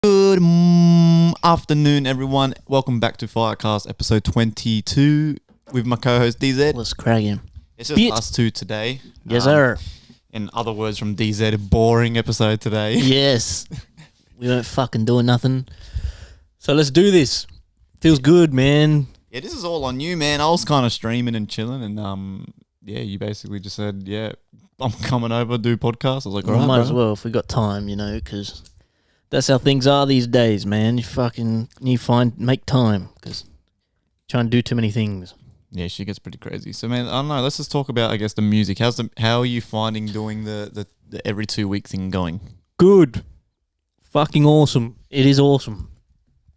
Good afternoon, everyone. Welcome back to FireCast episode 22 with my co-host DZ. Let's crack him. It's just us two today. Yes, sir. In other words from DZ, boring episode today. Yes. We weren't fucking doing nothing. So let's do this. Feels good, man. Yeah, this is all on you, man. I was kind of streaming and chilling, and you basically just said, yeah, I'm coming over, do podcast. I was like, all right, might bro. as well if we got time, because that's how things are these days, man. Make time, because trying to do too many things. Yeah, she gets pretty crazy. So, man, I don't know. Let's just talk about, I guess, the music. How are you finding doing the every 2 week thing going? Good. Fucking awesome. It is awesome.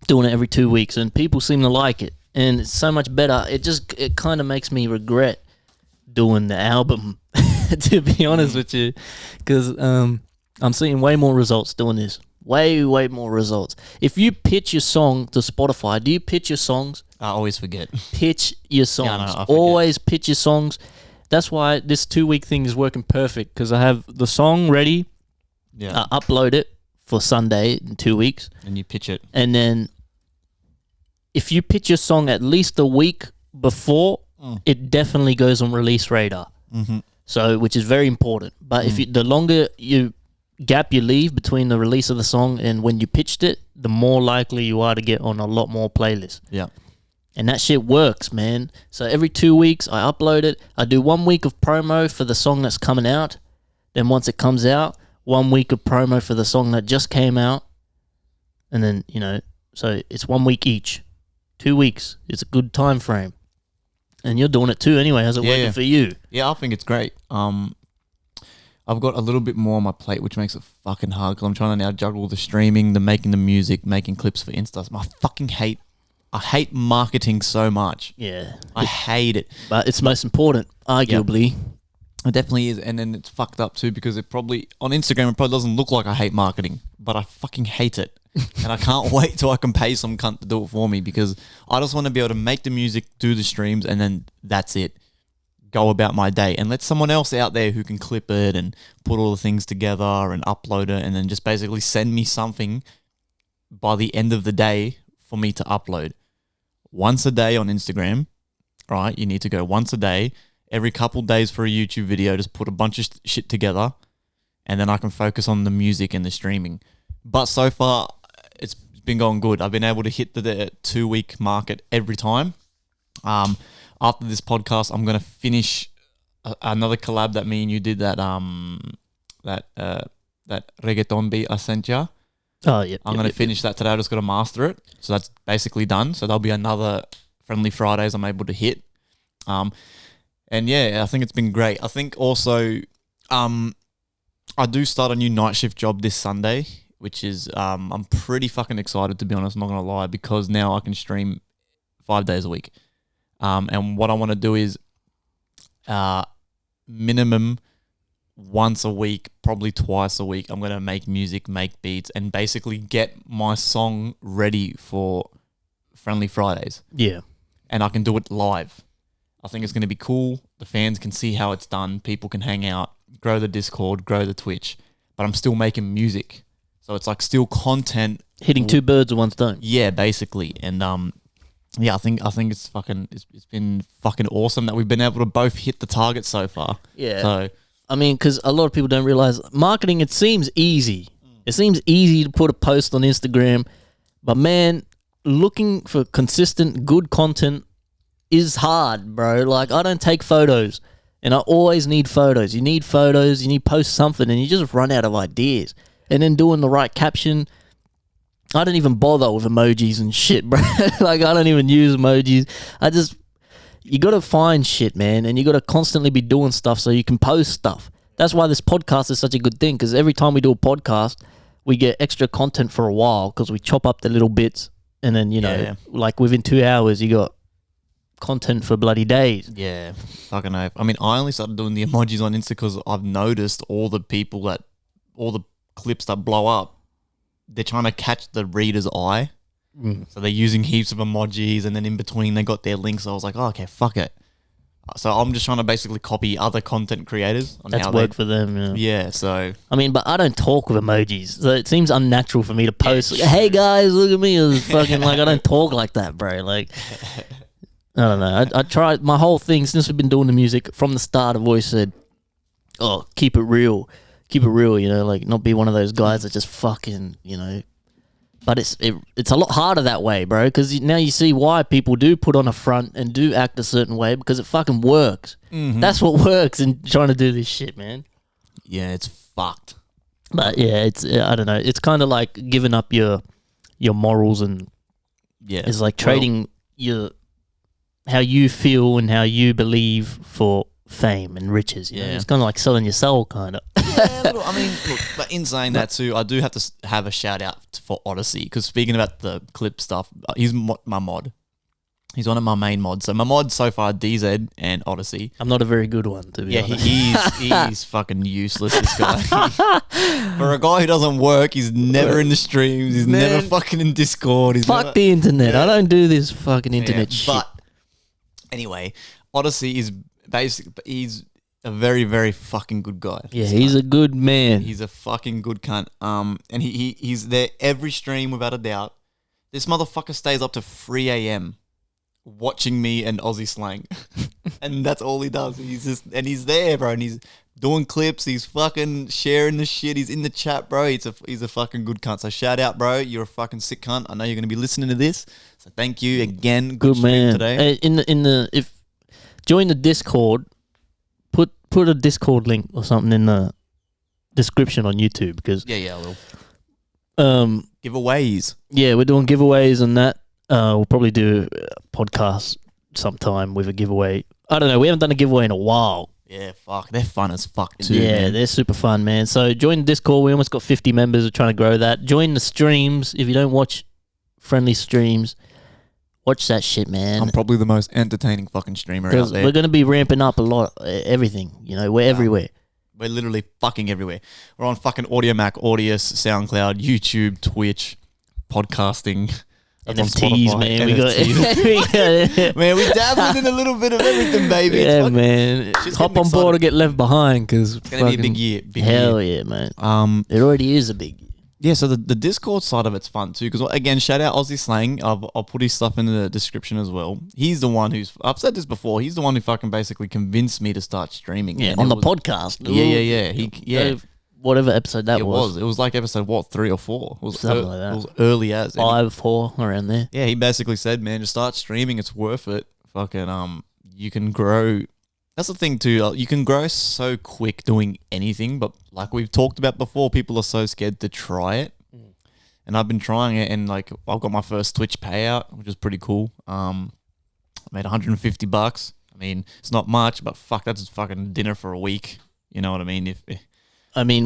Doing it every 2 weeks, and people seem to like it. And it's so much better. It kind of makes me regret doing the album, to be honest with you, because I'm seeing way more results doing this. Way more results. If you pitch your song to Spotify, do you pitch your songs? I always forget. Pitch your songs. Yeah, I forget. Always pitch your songs. That's why this 2 week thing is working perfect, because I have the song ready. Yeah. I upload it for Sunday in 2 weeks. And you pitch it. And then if you pitch your song at least a week before, it definitely goes on release radar. Mm-hmm. So, which is very important. But if the longer gap you leave between the release of the song and when you pitched it, the more likely you are to get on a lot more playlists. Yeah. And that shit works, man. So every 2 weeks I upload it. I do 1 week of promo for the song that's coming out. Then once it comes out, 1 week of promo for the song that just came out. And then, so it's 1 week each. 2 weeks. It's a good time frame. And you're doing it too anyway. How's it working for you? Yeah, I think it's great. I've got a little bit more on my plate, which makes it fucking hard because I'm trying to now juggle the streaming, the making the music, making clips for Insta. I hate marketing so much. Yeah. I hate it. But it's most important, arguably. Yep. It definitely is. And then it's fucked up too because on Instagram, it probably doesn't look like I hate marketing, but I fucking hate it. And I can't wait till I can pay some cunt to do it for me because I just want to be able to make the music, do the streams, and then that's it. Go about my day and let someone else out there who can clip it and put all the things together and upload it and then just basically send me something by the end of the day for me to upload. Once a day on Instagram, right? You need to go once a day, every couple days for a YouTube video, just put a bunch of shit together and then I can focus on the music and the streaming. But so far, it's been going good. I've been able to hit the 2 week market every time. After this podcast, I'm gonna finish another collab that me and you did that reggaeton beat I sent you. Oh yeah. I'm gonna finish that today. I just gotta master it, so that's basically done. So there'll be another Friendly Fridays I'm able to hit. And yeah, I think it's been great. I think also, I do start a new night shift job this Sunday, which is I'm pretty fucking excited to be honest. I'm not gonna lie because now I can stream 5 days a week. And what I want to do is minimum once a week, probably twice a week, I'm going to make music, make beats, and basically get my song ready for Friendly Fridays. Yeah. And I can do it live. I think it's going to be cool. The fans can see how it's done. People can hang out, grow the Discord, grow the Twitch. But I'm still making music. So it's like still content. Hitting two birds with one stone. Yeah, basically. And yeah, I think it's been fucking awesome that we've been able to both hit the target so far. Yeah. So I mean, because a lot of people don't realize marketing. It seems easy. It seems easy to put a post on Instagram, but man, looking for consistent good content is hard, bro. Like I don't take photos, and I always need photos. You need photos. You need to post something, and you just run out of ideas. And then doing the right caption. I don't even bother with emojis and shit, bro. Like, I don't even use emojis. You got to find shit, man, and you got to constantly be doing stuff so you can post stuff. That's why this podcast is such a good thing, because every time we do a podcast, we get extra content for a while because we chop up the little bits, and then, like within 2 hours, you got content for bloody days. Yeah, fucking oath. I mean, I only started doing the emojis on Insta because I've noticed all the clips that blow up, they're trying to catch the reader's eye. So they're using heaps of emojis and then in between they got their links. So I was like, oh, okay, fuck it. So I'm just trying to basically copy other content creators on That's how work for them. Yeah. Yeah, so I mean, but I don't talk with emojis, so it seems unnatural for me to post. Yeah, like, hey guys, look at me. It's fucking like I don't talk like that, bro. Like I don't know. I tried my whole thing since we've been doing the music from the start. I've always said, "Oh, keep it real, you know, like not be one of those guys that just fucking, you know." But it's a lot harder that way, bro, because now you see why people do put on a front and do act a certain way because it fucking works. Mm-hmm. That's what works in trying to do this shit, man. Yeah, it's fucked. But yeah, it's I don't know. It's kind of like giving up your morals and it's like trading your how you feel and how you believe for fame and riches. You know? It's kind of like selling your soul, kind of. Yeah, I mean, look, but in saying that too, I do have to have a shout out for Odyssey because speaking about the clip stuff, he's my mod. He's one of my main mods. So my mods so far, DZ and Odyssey. I'm not a very good one, to be honest. He's fucking useless, this guy. For a guy who doesn't work, he's never in the streams. He's never fucking in Discord. Fuck the internet. I don't do this fucking internet shit. But anyway, Odyssey is he's a very, very fucking good guy. Yeah, he's a good man. He's a fucking good cunt. And he's there every stream without a doubt. This motherfucker stays up to 3 a.m. watching me and Aussie slang. And that's all he does. He's there, bro. And he's doing clips. He's fucking sharing the shit. He's in the chat, bro. He's a fucking good cunt. So shout out, bro. You're a fucking sick cunt. I know you're going to be listening to this. So thank you again. Good man. Today. If join the Discord, put a Discord link or something in the description on YouTube because I will. Giveaways. Yeah, we're doing giveaways and that. We'll probably do a podcast sometime with a giveaway. I don't know. We haven't done a giveaway in a while. Yeah, fuck. They're fun as fuck too. Yeah, man. They're super fun, man. So join the Discord. We almost got 50 members. We're trying to grow that. Join the streams. If you don't watch friendly streams, watch that shit, man. I'm probably the most entertaining fucking streamer out there. We're going to be ramping up a lot. Everything. You know, we're everywhere. We're literally fucking everywhere. We're on fucking AudioMac, Audius, SoundCloud, YouTube, Twitch, podcasting. NFTs, man. We got man, we dabbled in a little bit of everything, baby. Yeah, man. Hop on board or get left behind because it's gonna be a big year. Hell yeah, man. It already is a big year. Yeah, so the Discord side of it's fun too. Because again, shout out Aussie Slang. I'll put his stuff in the description as well. He's the one I've said this before. He's the one who fucking basically convinced me to start streaming. Yeah, on the podcast. Yeah. Whatever episode that was. It was like episode 3 or 4. It was something like that. It was early as 5, 4 around there. Yeah, he basically said, man, just start streaming. It's worth it. Fucking you can grow. That's the thing too. You can grow so quick doing anything, but like we've talked about before, people are so scared to try it. And I've been trying it, and like I've got my first Twitch payout, which is pretty cool. I made $150. I mean, it's not much, but fuck, that's fucking dinner for a week. You know what I mean?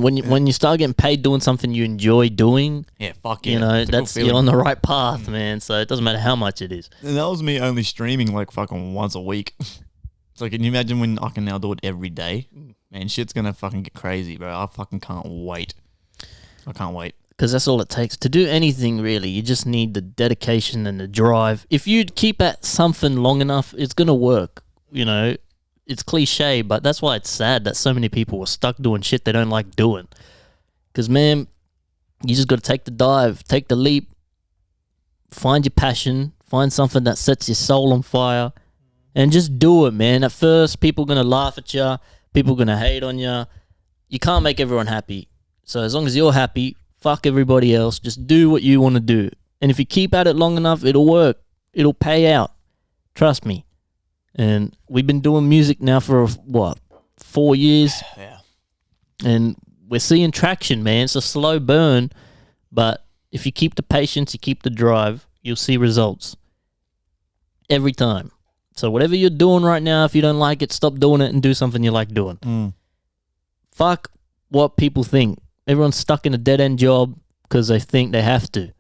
When you start getting paid doing something you enjoy doing, yeah, fuck yeah, you know, you're on the right path, man. So it doesn't matter how much it is. And that was me only streaming like fucking once a week. So can you imagine when I can now do it every day? Man, shit's gonna fucking get crazy, bro. I fucking can't wait. I can't wait. Because that's all it takes to do anything, really. You just need the dedication and the drive. If you keep at something long enough, it's gonna work. You know. It's cliche, but that's why it's sad that so many people are stuck doing shit they don't like doing. Because, man, you just got to take the dive, take the leap, find your passion, find something that sets your soul on fire, and just do it, man. At first, people are going to laugh at you. People are going to hate on you. You can't make everyone happy. So as long as you're happy, fuck everybody else. Just do what you want to do. And if you keep at it long enough, it'll work. It'll pay out. Trust me. And we've been doing music now for, 4 years? Yeah. And we're seeing traction, man. It's a slow burn. But if you keep the patience, you keep the drive, you'll see results. Every time. So whatever you're doing right now, if you don't like it, stop doing it and do something you like doing. Fuck what people think. Everyone's stuck in a dead-end job because they think they have to.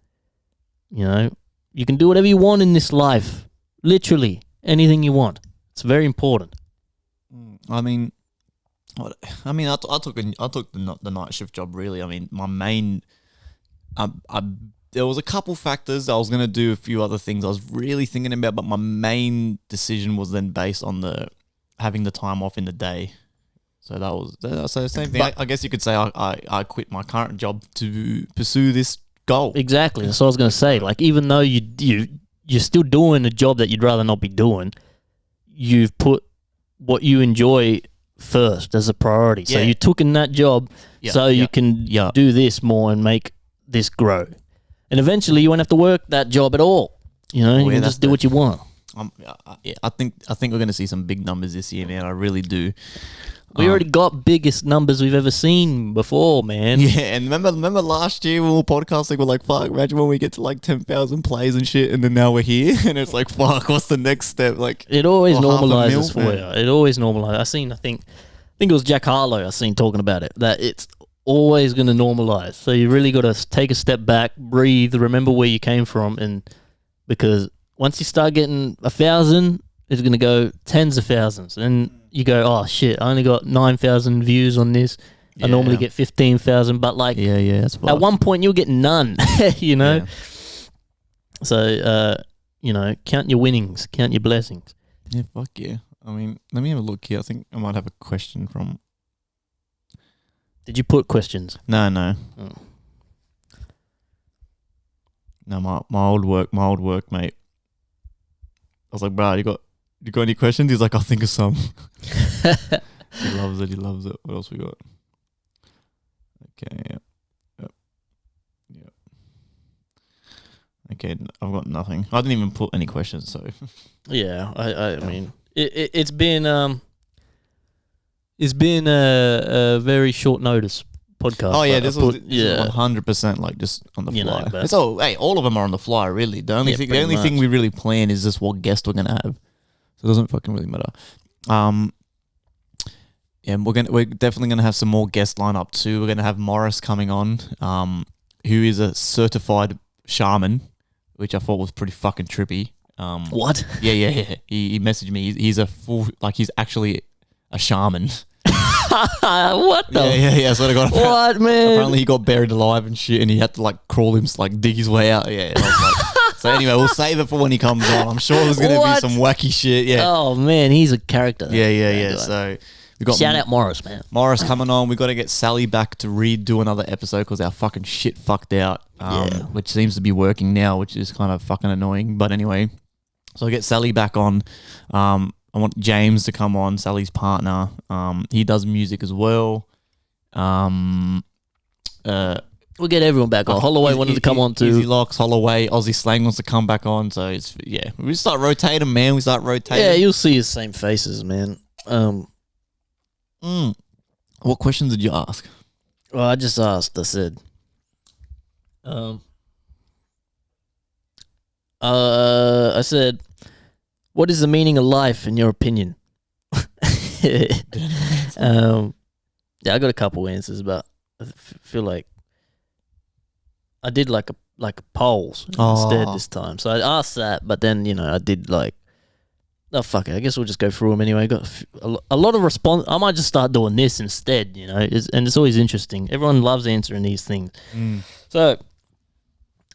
You know? You can do whatever you want in this life. Literally. Anything you want. It's very important. I took the night shift job. Really, I mean, my main. There was a couple factors. I was gonna do a few other things I was really thinking about, but my main decision was then based on the having the time off in the day. So that was so same thing. I guess you could say I quit my current job to pursue this goal. Exactly. That's what I was going to say. Like, even though you're still doing a job that you'd rather not be doing, you've put what you enjoy first as a priority. So you took in that job you can do this more and make this grow. And eventually you won't have to work that job at all. You know, you can just do what you want. I think we're going to see some big numbers this year, man. I really do. We already got biggest numbers we've ever seen before, man. Yeah, and remember last year when we were podcasting, we're like, fuck, imagine when we get to like 10,000 plays and shit, and then now we're here, and it's like, fuck, what's the next step? Like, it always normalizes for you. It always normalizes. I think it was Jack Harlow I seen talking about it, that it's always going to normalize. So you really got to take a step back, breathe, remember where you came from, and because once you start getting 1,000, it's going to go tens of thousands, and you go, oh shit, I only got 9,000 views on this. I normally get 15,000, but like, that's at one point you'll get none, you know? Yeah. So, you know, count your winnings, count your blessings. Yeah, fuck yeah. I mean, let me have a look here. I think I might have a question from... Did you put questions? No. Oh. No, my old work, mate. I was like, bro, you got any questions? He's like, I'll think of some. He loves it. What else we got? Okay, yep. Okay, I've got nothing. I didn't even put any questions, so. Yeah, I mean, it's been a very short notice podcast. Oh yeah, this was 100% like just on the fly. It's all of them are on the fly, really. The only thing we really plan is just what guest we're gonna have. So it doesn't fucking really matter. And we're definitely gonna have some more guests line up too. We're gonna have Morris coming on, who is a certified shaman, which I thought was pretty fucking trippy. What? Yeah. He messaged me. He's a full, like, he's actually a shaman. What the? Yeah. So I got what, man? Apparently he got buried alive and shit, and he had to like crawl him, like dig his way out. Yeah. I was like, so anyway, we'll save it for when he comes on. I'm sure there's gonna be some wacky shit. Yeah. Oh man, he's a character. Yeah. So we got shout out Morris, man. Morris coming on. We got to get Sally back to redo another episode because our fucking shit fucked out. Which seems to be working now, which is kind of fucking annoying. But anyway, so I get Sally back on. I want James to come on, Sally's partner. He does music as well. We'll get everyone back on. Holloway wanted to come on too. Easy Locks, Holloway, Aussie Slang wants to come back on. So it's we start rotating, man. We start rotating. Yeah, you'll see the same faces, man. What questions did you ask? Well, I just asked. I said, I said, what is the meaning of life in your opinion? Yeah, I got a couple answers, but I feel like I did like a polls instead this time. So I asked that, but then I did like, oh fuck it, I guess we'll just go through them anyway. Got a lot of response. I might just start doing this instead, and it's always interesting. Everyone loves answering these things. So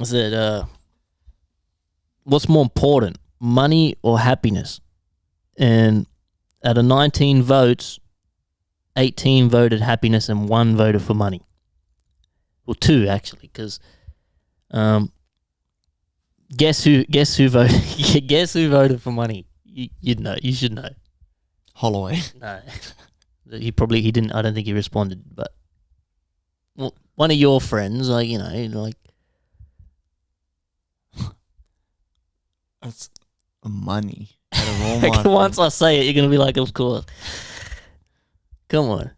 I said, what's more important, money or happiness? And out of 19 votes, 18 voted happiness and 1 voted for money. Well, 2 actually, because guess who voted? Guess who voted for money? You'd know. You should know. Holloway. No, he didn't. I don't think he responded. But one of your friends, like that's money. Out of all my once I say it, you're gonna be like, of course. Come on.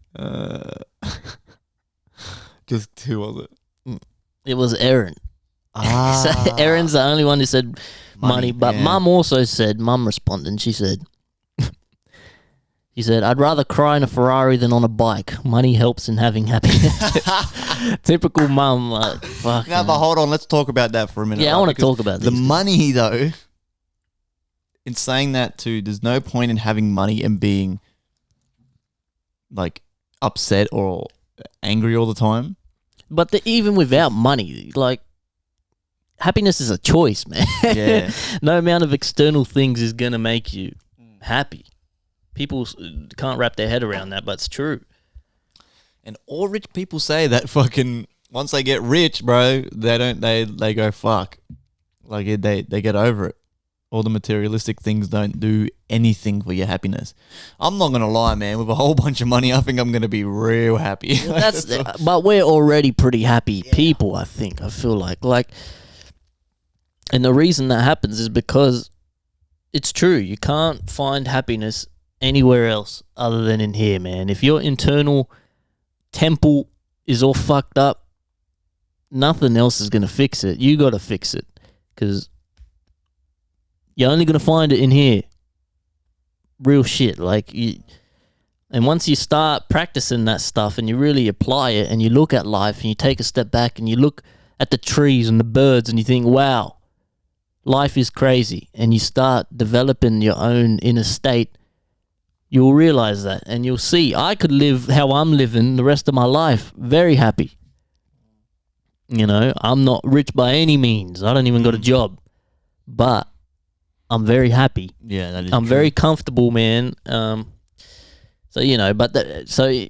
Just who was it? It was Aaron. So Aaron's the only one who said money, but Mum also said. Mum responded. And she said, I'd rather cry in a Ferrari than on a bike. Money helps in having happiness. Typical mum. Like, fuck. No, but hold on. Let's talk about that for a minute. Yeah, I want to talk about the money though. In saying that too, there's no point in having money and being like upset or angry all the time. But even without money, like, happiness is a choice, man. Yeah. No amount of external things is gonna make you happy. People can't wrap their head around that, but it's true. And all rich people say that fucking once they get rich, bro, they go fuck. Like they get over it. All the materialistic things don't do anything for your happiness. I'm not gonna lie, man. With a whole bunch of money, I think I'm gonna be real happy. But we're already pretty happy people. I think. I feel like, and the reason that happens is because it's true. You can't find happiness anywhere else other than in here, man. If your internal temple is all fucked up, nothing else is gonna fix it. You gotta fix it, because you're only going to find it in here. Real shit. And once you start practicing that stuff and you really apply it and you look at life and you take a step back and you look at the trees and the birds and you think, wow, life is crazy, and you start developing your own inner state, you'll realize that and you'll see I could live how I'm living the rest of my life very happy. You know, I'm not rich by any means. I don't even got a job. But I'm very happy. Yeah, that is I'm true. very comfortable, man. So, you know, so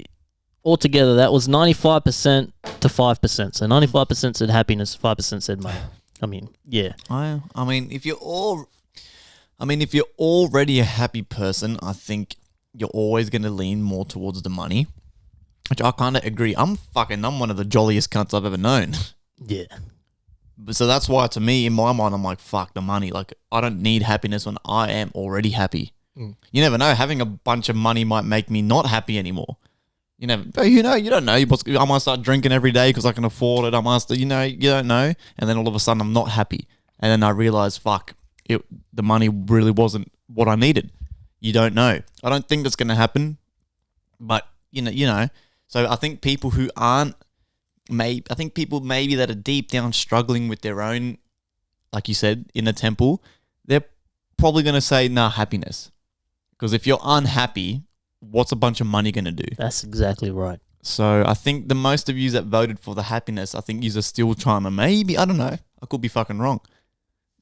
altogether, that was 95% to 5%. So 95% said happiness, 5% said money. I mean, yeah. I mean, if you're already a happy person, I think you're always going to lean more towards the money, which I kind of agree. I'm one of the jolliest cunts I've ever known. Yeah. So that's why, to me, in my mind, I'm like, fuck the money. Like, I don't need happiness when I am already happy. You never know. Having a bunch of money might make me not happy anymore. You don't know. I might start drinking every day because I can afford it. I might, you don't know. And then all of a sudden, I'm not happy. And then I realize, the money really wasn't what I needed. You don't know. I don't think that's going to happen. But, you know. So I think people who aren't, people maybe that are deep down struggling with their own, like you said, inner temple, they're probably going to say, nah, happiness. Because if you're unhappy, what's a bunch of money going to do? That's exactly right. So I think the most of you that voted for the happiness, I think you are still trying to maybe, I don't know, I could be fucking wrong.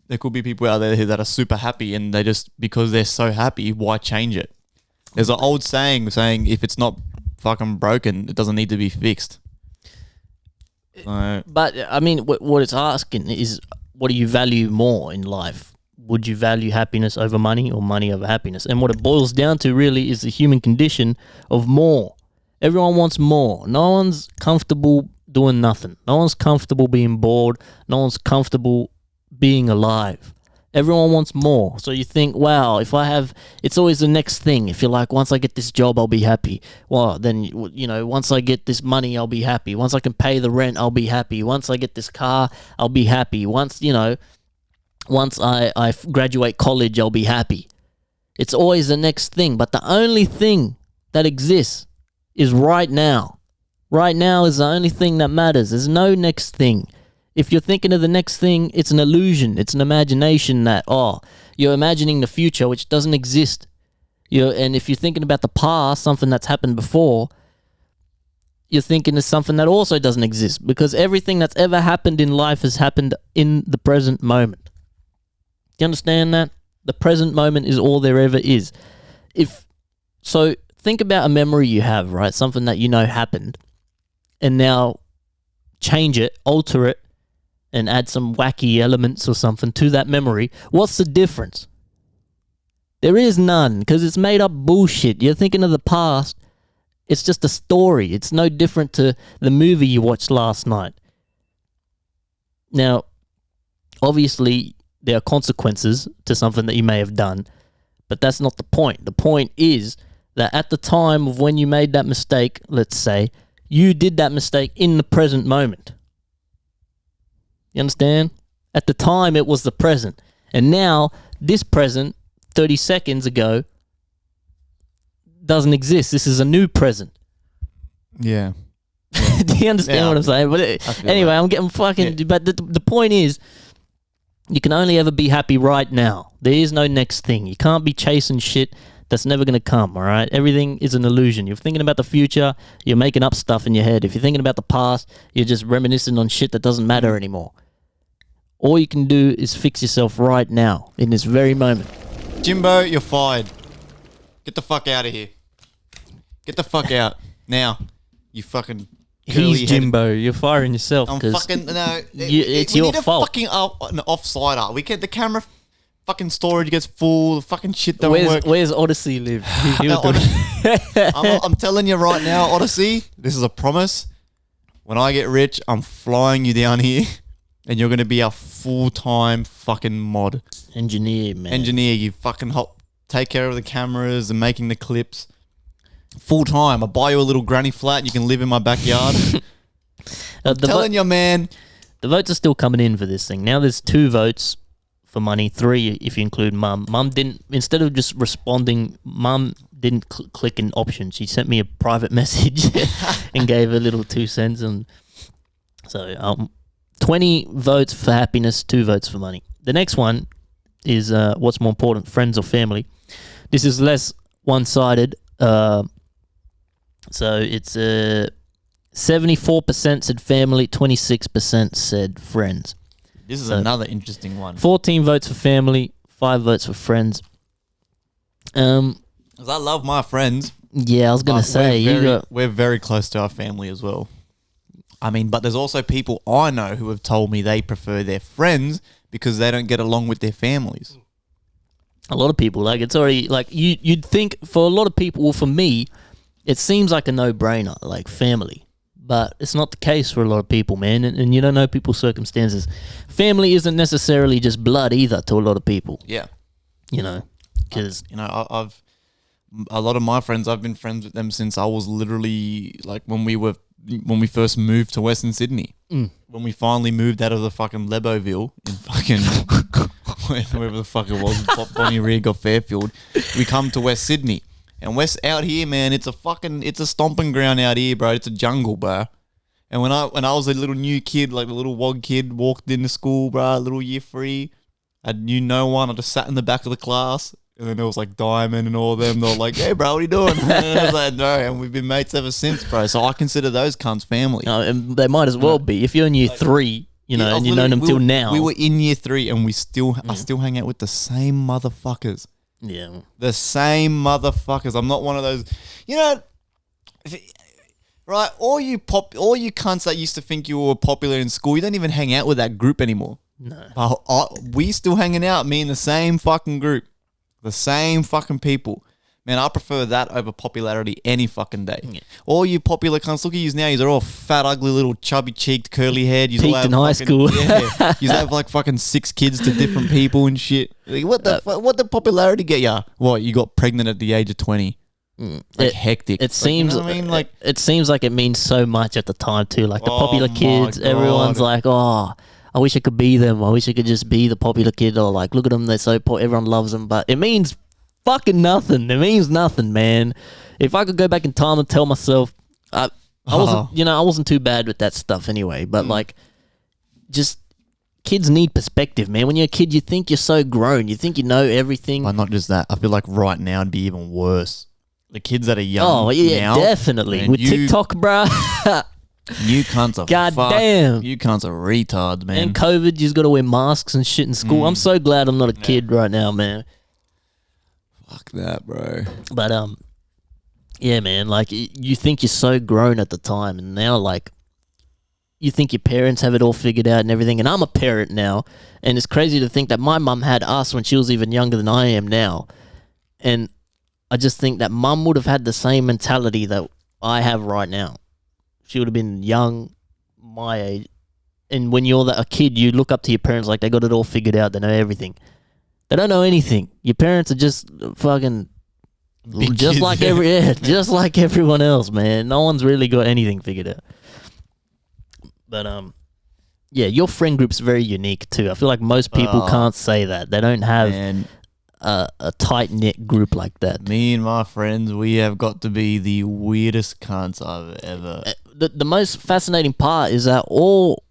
There could be people out there that are super happy and they just, because they're so happy, why change it? There's an old saying if it's not fucking broken, it doesn't need to be fixed. But I mean, what it's asking is, what do you value more in life? Would you value happiness over money or money over happiness? And what it boils down to really is the human condition of more. Everyone wants more. No one's comfortable doing nothing. No one's comfortable being bored. No one's comfortable being alive. Everyone wants more. So you think, wow, it's always the next thing. If you're like, once I get this job, I'll be happy. Well, then, once I get this money, I'll be happy. Once I can pay the rent, I'll be happy. Once I get this car, I'll be happy. Once I graduate college, I'll be happy. It's always the next thing. But the only thing that exists is right now. Right now is the only thing that matters. There's no next thing. If you're thinking of the next thing, it's an illusion. It's an imagination that, you're imagining the future, which doesn't exist. And if you're thinking about the past, something that's happened before, you're thinking of something that also doesn't exist, because everything that's ever happened in life has happened in the present moment. Do you understand that? The present moment is all there ever is. So think about a memory you have, right? Something that happened, and now change it, alter it, and add some wacky elements or something to that memory. What's the difference? There is none, because it's made up bullshit. You're thinking of the past. It's just a story. It's no different to the movie you watched last night. Now, obviously, there are consequences to something that you may have done, but that's not the point. The point is that at the time of when you made that mistake, let's say, you did that mistake in the present moment. You understand? At the time, it was the present. And now, this present, 30 seconds ago, doesn't exist. This is a new present. Yeah. Do you understand what I'm saying? But anyway, I'm getting fucking... Yeah. But the point is, you can only ever be happy right now. There is no next thing. You can't be chasing shit that's never going to come, all right? Everything is an illusion. You're thinking about the future, you're making up stuff in your head. If you're thinking about the past, you're just reminiscing on shit that doesn't matter anymore. All you can do is fix yourself right now, in this very moment. Jimbo, you're fired. Get the fuck out of here. Get the fuck out now. You fucking curly He's Jimbo. You're firing yourself. I'm fucking no. It's we your need fault. A fucking an offsider. We get the camera. Fucking storage gets full. The fucking shit don't work. Where's Odyssey live? I'm telling you right now, Odyssey. This is a promise. When I get rich, I'm flying you down here, and you're gonna be a full-time fucking mod Engineer, man. engineer. You fucking take care of the cameras and making the clips. Full time. I'll buy you a little granny flat. You can live in my backyard. I'm telling you, man. The votes are still coming in for this thing. Now there's 2 votes for money, 3 if you include Mum. Mum didn't, instead of just responding, Mum didn't click an option. She sent me a private message and gave a little 2 cents. And so 20 votes for happiness, 2 votes for money. The next one is what's more important, friends or family. This is less one-sided. So it's 74% said family, 26% said friends. This is another interesting one. 14 votes for family, 5 votes for friends. 'Cause I love my friends. Yeah, I was gonna say we're very close to our family as well. I mean, but there's also people I know who have told me they prefer their friends because they don't get along with their families. A lot of people, like, it's already like you'd think for a lot of people. Well, for me, it seems like a no-brainer, like family. But it's not the case for a lot of people, man. And you don't know people's circumstances. Family isn't necessarily just blood either to a lot of people. Yeah. You know, because... I've a lot of my friends, I've been friends with them since I was literally, like, when we first moved to Western Sydney. When we finally moved out of the fucking Leboville in fucking... wherever the fuck it was, Bonnie Rig or Fairfield. We come to West Sydney. And out here, man, it's a stomping ground out here, bro. It's a jungle, bro. And when I was a little new kid, like a little wog kid, walked into school, bro, little year 3, I knew no one. I just sat in the back of the class, and then there was like Diamond and all of them. They were like, "Hey, bro, what are you doing?" And I was like, "No," and we've been mates ever since, bro. So I consider those cunts family. No, and they might as well be. If you're in year 3, you know, and you've known them till now. We were in year 3, and I still hang out with the same motherfuckers. Yeah. The same motherfuckers. I'm not one of those, you know, right? All you cunts that used to think you were popular in school, you don't even hang out with that group anymore. No. We still hanging out, me and the same fucking group. The same fucking people. Man, I prefer that over popularity any fucking day. Yeah. All you popular cunts, look at you now. You're all fat, ugly, little chubby-cheeked, curly haired. Peaked in high school. Yeah, you have like fucking 6 kids to different people and shit. Like, what the popularity get ya? What, you got pregnant at the age of 20? Like hectic. It seems. You know what I mean? Like, it seems like it means so much at the time too. Like the popular kids, everyone's like, "Oh, I wish I could be them. I wish I could just be the popular kid." Or like, look at them, they're so everyone loves them. But it means fucking nothing. It means nothing, man. If I could go back in time and tell myself, I wasn't too bad with that stuff anyway. But like, just kids need perspective, man. When you're a kid, you think you're so grown. You think you know everything. But not just that. I feel like right now it'd be even worse. The kids that are young. Oh yeah, now, definitely. man, with TikTok, bruh. You cunts are goddamn. You cunts are retards, man. And COVID, you've got to wear masks and shit in school. I'm so glad I'm not a kid right now, man. Fuck that, bro. But yeah, man. Like you think you're so grown at the time, and now like you think your parents have it all figured out and everything. And I'm a parent now, and it's crazy to think that my mum had us when she was even younger than I am now, and I just think that mum would have had the same mentality that I have right now. She would have been young, my age. And when you're a kid, you look up to your parents like they got it all figured out. They know everything. They don't know anything. Your parents are just fucking Big just kids, like yeah. just like everyone else, man. No one's really got anything figured out. But yeah, your friend group's very unique too. I feel like most people can't say that. They don't have a tight-knit group like that. Me and my friends, we have got to be the weirdest cunts I've ever... The most fascinating part is that all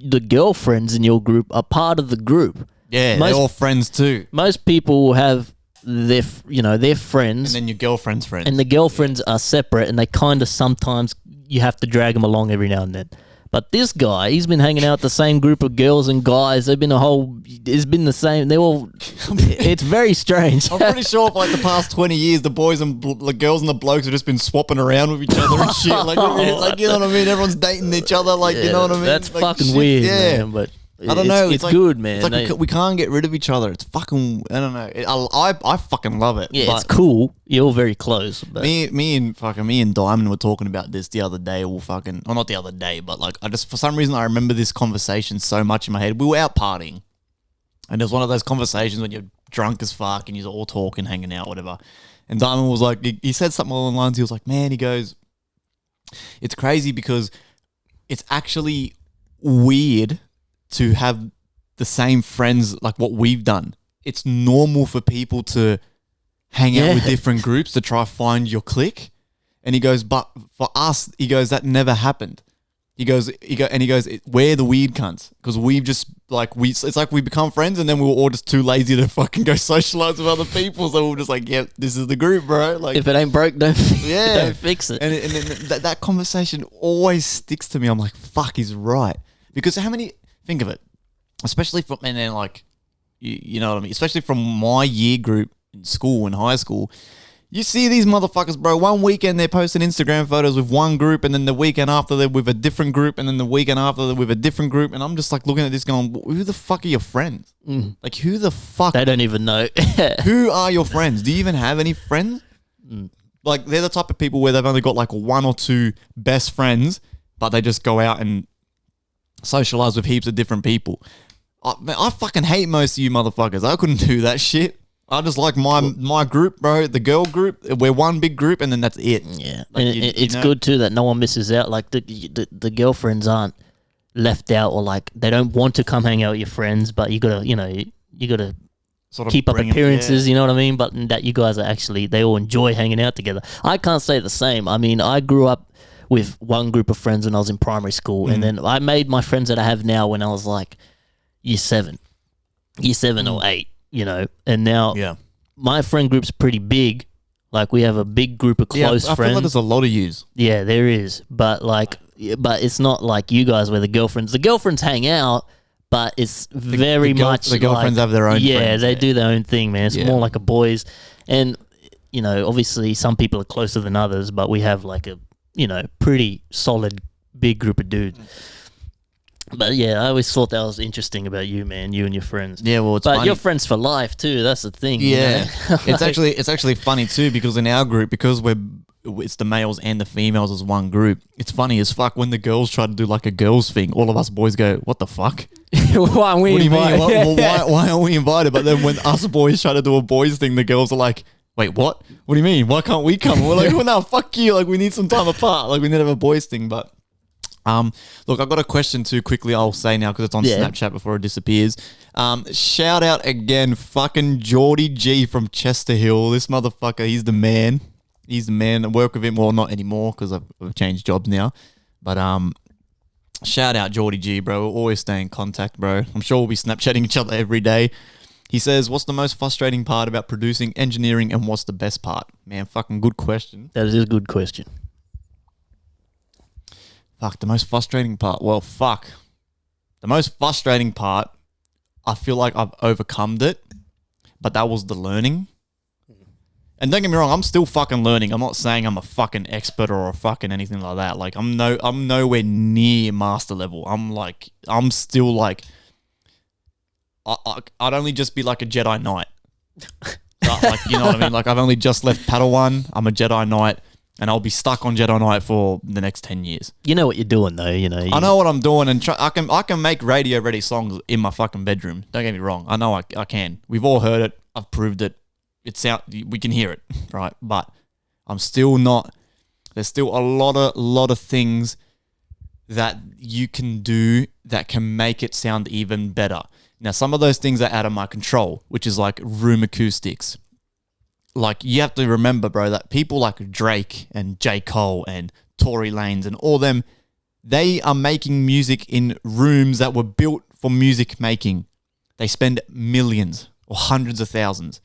the girlfriends in your group are part of the group. Yeah, they're all friends too. Most people have their friends. And then your girlfriend's friends. And the girlfriends are separate, and they kind of sometimes, you have to drag them along every now and then. But this guy, he's been hanging out with the same group of girls and guys. They've been it's been the same. They're all, it's very strange. I'm pretty sure for like the past 20 years, the boys and the girls and the blokes have just been swapping around with each other and shit. Like you know what I mean? Everyone's dating each other. Like, you know what I mean? That's like, fucking shit, weird, yeah. man. But I don't know. It's like, good, man. It's like we can't get rid of each other. It's fucking, I don't know. I fucking love it. yeah, but it's cool. You're all very close. But me and Diamond were talking about this the other day. Well, not the other day, but like for some reason I remember this conversation so much in my head. We were out partying, and it was one of those conversations when you're drunk as fuck and you're all talking, hanging out, whatever. And Diamond was like, he said something along the lines. He was like, man, he goes, it's crazy because it's actually weird to have the same friends like what we've done. It's normal for people to hang out with different groups to try to find your clique. And he goes, but for us, he goes, that never happened. He goes, we're the weird cunts because we've just like it's like we become friends and then we were all just too lazy to fucking go socialize with other people. So we're just like, yeah, this is the group, bro. Like, if it ain't broke, don't fix it. And that conversation always sticks to me. I'm like, fuck, he's right. Because think of it, especially from, and then like, you know what I mean? Especially from my year group in school, in high school, you see these motherfuckers, bro. One weekend they're posting Instagram photos with one group, and then the weekend after they're with a different group, and then the weekend after they're with a different group. And I'm just like looking at this going, who the fuck are your friends? Like, who the fuck? They don't even know. Who are your friends? Do you even have any friends? Like, they're the type of people where they've only got like one or two best friends, but they just go out and socialize with heaps of different people. I fucking hate most of you motherfuckers. I couldn't do that shit. I just like my group, bro, the girl group. We're one big group, and then that's it. Yeah, like, and it's good too that no one misses out. Like the girlfriends aren't left out, or like they don't want to come hang out with your friends, but you gotta sort of keep up appearances. You know what I mean? But that you guys are actually, they all enjoy hanging out together. I can't say the same. I mean, I grew up with one group of friends when I was in primary school, and then I made my friends that I have now when I was like year 7 or 8. You know, and now my friend group's pretty big. Like, we have a big group of close I friends. feel like there's a lot of yous. Yeah, there is. But but it's not like you guys where the girlfriends hang out, but it's very much the girlfriends have their own friends. They do their own thing, man. It's more like a boys. And, you know, obviously some people are closer than others, but we have like a, you know, pretty solid big group of dudes. But yeah, I always thought that was interesting about you, man. You and your friends. Yeah, well, but you're friends for life too. That's the thing. Yeah, you know? it's actually funny too, because in our group, because it's the males and the females as one group. It's funny as fuck when the girls try to do like a girls thing. All of us boys go, "What the fuck? Why aren't we invited? Why aren't we invited?" But then when us boys try to do a boys thing, the girls are like, "Wait, what? What do you mean? Why can't we come?" We're like, "Well, no, fuck you. Like, we need some time apart. Like, we need to have a boys thing." But look, I've got a question too quickly. I'll say now because it's on Snapchat before it disappears. Shout out again, fucking Geordie G from Chester Hill. This motherfucker, he's the man. He's the man. I work with him. Well, not anymore because I've changed jobs now. But shout out Geordie G, bro. We'll always stay in contact, bro. I'm sure we'll be Snapchatting each other every day. He says, "What's the most frustrating part about producing, engineering, and what's the best part?" Man, fucking good question. That is a good question. Fuck, the most frustrating part. Well, fuck. The most frustrating part, I feel like I've overcome it, but that was the learning. And don't get me wrong, I'm still fucking learning. I'm not saying I'm a fucking expert or a fucking anything like that. Like, I'm nowhere near master level. I'm still like, I'd only just be like a Jedi Knight. Like, you know what I mean? Like, I've only just left Padawan. I'm a Jedi Knight. And I'll be stuck on Jedi Knight for the next 10 years. You know what you're doing, though. You know. I know what I'm doing, and I can make radio-ready songs in my fucking bedroom. Don't get me wrong. I know I can. We've all heard it. I've proved it. We can hear it, right? But I'm still not. There's still a lot of things that you can do that can make it sound even better. Now, some of those things are out of my control, which is like room acoustics. Like, you have to remember, bro, that people like Drake and J. Cole and Tory Lanez and all them, they are making music in rooms that were built for music making. They spend millions or hundreds of thousands,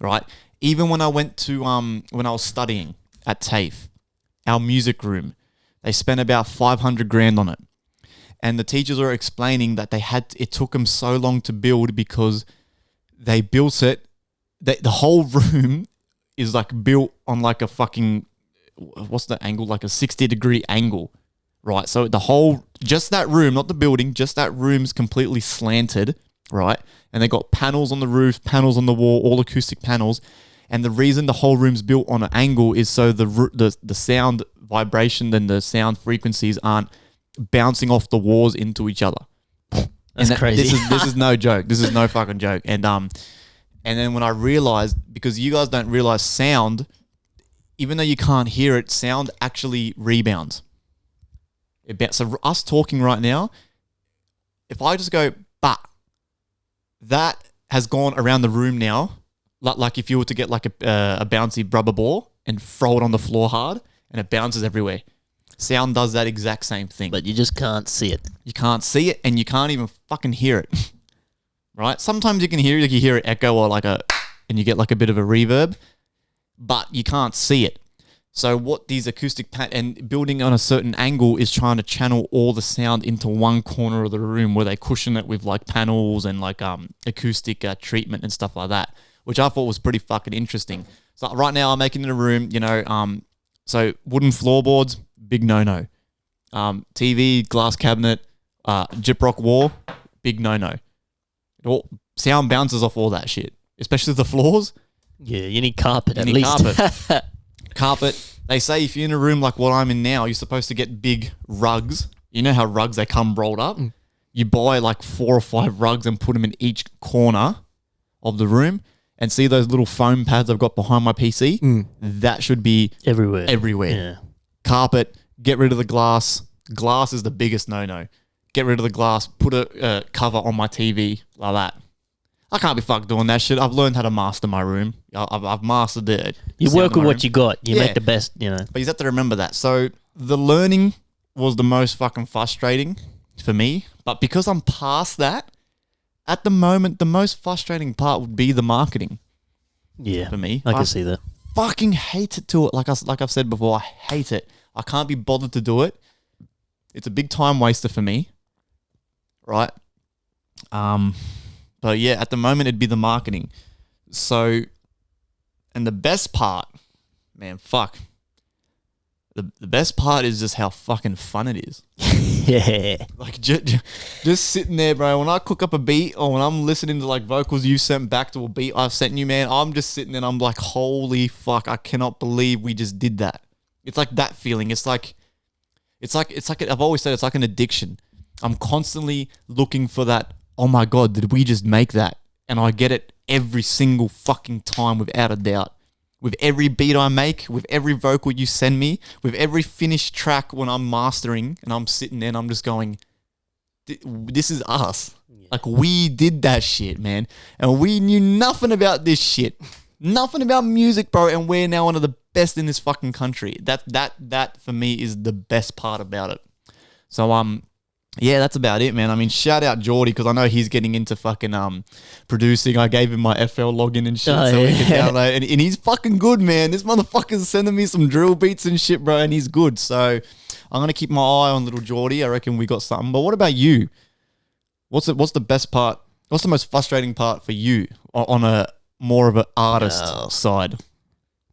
right? Even when I went to, when I was studying at TAFE, our music room, they spent about 500 grand on it. and the teachers were explaining that it took them so long to build because they built it. The whole room is like built on like a fucking, what's the angle? Like a 60-degree angle, right? So just that room, not the building, just that room's completely slanted, right? And they got panels on the roof, panels on the wall, all acoustic panels. And the reason the whole room's built on an angle is so the sound vibration and the sound frequencies aren't bouncing off the walls into each other. That's crazy. This is no joke. This is no fucking joke. And then when I realized, because you guys don't realize sound, even though you can't hear it, sound actually rebounds. So us talking right now, if I just go, bah, that has gone around the room now. Like if you were to get like a bouncy rubber ball and throw it on the floor hard and it bounces everywhere. Sound does that exact same thing. But you just can't see it. You can't see it and you can't even fucking hear it. Right? Sometimes you can hear it, like you hear it echo or and you get like a bit of a reverb, but you can't see it. So what these acoustic and building on a certain angle is trying to channel all the sound into one corner of the room where they cushion it with like panels and like acoustic treatment and stuff like that, which I thought was pretty fucking interesting. So right now I'm making it a room, so wooden floorboards, big no-no. TV, glass cabinet, gyprock wall, big no-no. Sound bounces off all that shit, especially the floors. Yeah, you need carpet at least. Carpet. They say if you're in a room like what I'm in now, you're supposed to get big rugs. You know how rugs, they come rolled up? You buy like 4 or 5 rugs and put them in each corner of the room. And see those little foam pads I've got behind my PC? That should be everywhere. Yeah. Carpet, get rid of the glass. Glass is the biggest no-no. Get rid of the glass, put a cover on my TV like that. I can't be fucked doing that shit. I've learned how to master my room. I've mastered it. You work with what you got. You make the best, But you have to remember that. So the learning was the most fucking frustrating for me. But because I'm past that, at the moment, the most frustrating part would be the marketing. Yeah. For me. I can see that. Fucking hate it to it. Like I've said before, I hate it. I can't be bothered to do it. It's a big time waster for me. Right? But yeah, at the moment it'd be the marketing. So, and the best part, man, fuck. The best part is just how fucking fun it is. Yeah. Like just sitting there, bro. When I cook up a beat or when I'm listening to like vocals you sent back to a beat I've sent you, man, I'm just sitting there and I'm like, holy fuck, I cannot believe we just did that. It's like that feeling. It's like I've always said it's like an addiction. I'm constantly looking for that. Oh my God, did we just make that? And I get it every single fucking time without a doubt. With every beat I make, with every vocal you send me, with every finished track when I'm mastering and I'm sitting there and I'm just going, this is us. Yeah. Like we did that shit, man. And we knew nothing about this shit. Nothing about music, bro. And we're now one of the best in this fucking country. That for me is the best part about it. So, yeah, that's about it, man. I mean, shout out Geordie because I know he's getting into fucking producing. I gave him my FL login and shit so he can download. And he's fucking good, man. This motherfucker's sending me some drill beats and shit, bro, and he's good. So I'm going to keep my eye on little Geordie. I reckon we got something. But what about you? What's the best part? What's the most frustrating part for you on a more of an artist side?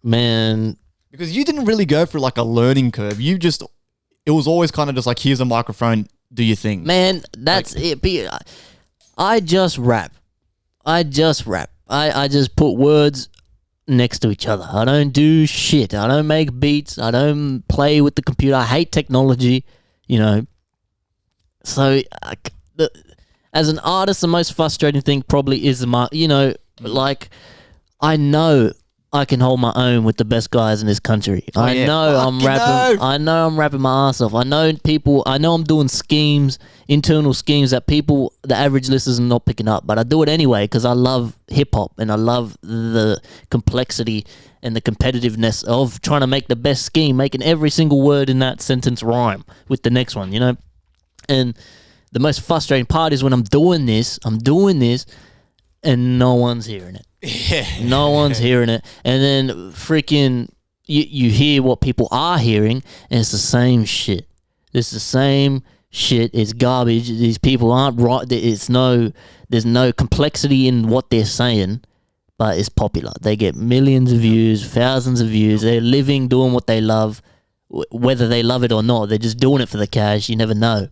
Man. Because you didn't really go through like a learning curve. It was always kind of just like, here's a microphone, do your thing. Man, that's it. I just rap. I just put words next to each other. I don't do shit. I don't make beats. I don't play with the computer. I hate technology, So, as an artist, the most frustrating thing probably is I know I can hold my own with the best guys in this country. I know I'm rapping my ass off. I know I'm doing internal schemes that the average listeners are not picking up, but I do it anyway because I love hip hop and I love the complexity and the competitiveness of trying to make the best scheme, making every single word in that sentence rhyme with the next one, And the most frustrating part is when I'm doing this and no one's hearing it. Yeah. No one's hearing it. And then freaking you hear what people are hearing and it's the same shit. It's the same shit. It's garbage. These people aren't right. There's no complexity in what they're saying, but it's popular. They get millions of views, thousands of views. They're living, doing what they love, whether they love it or not. They're just doing it for the cash. You never know.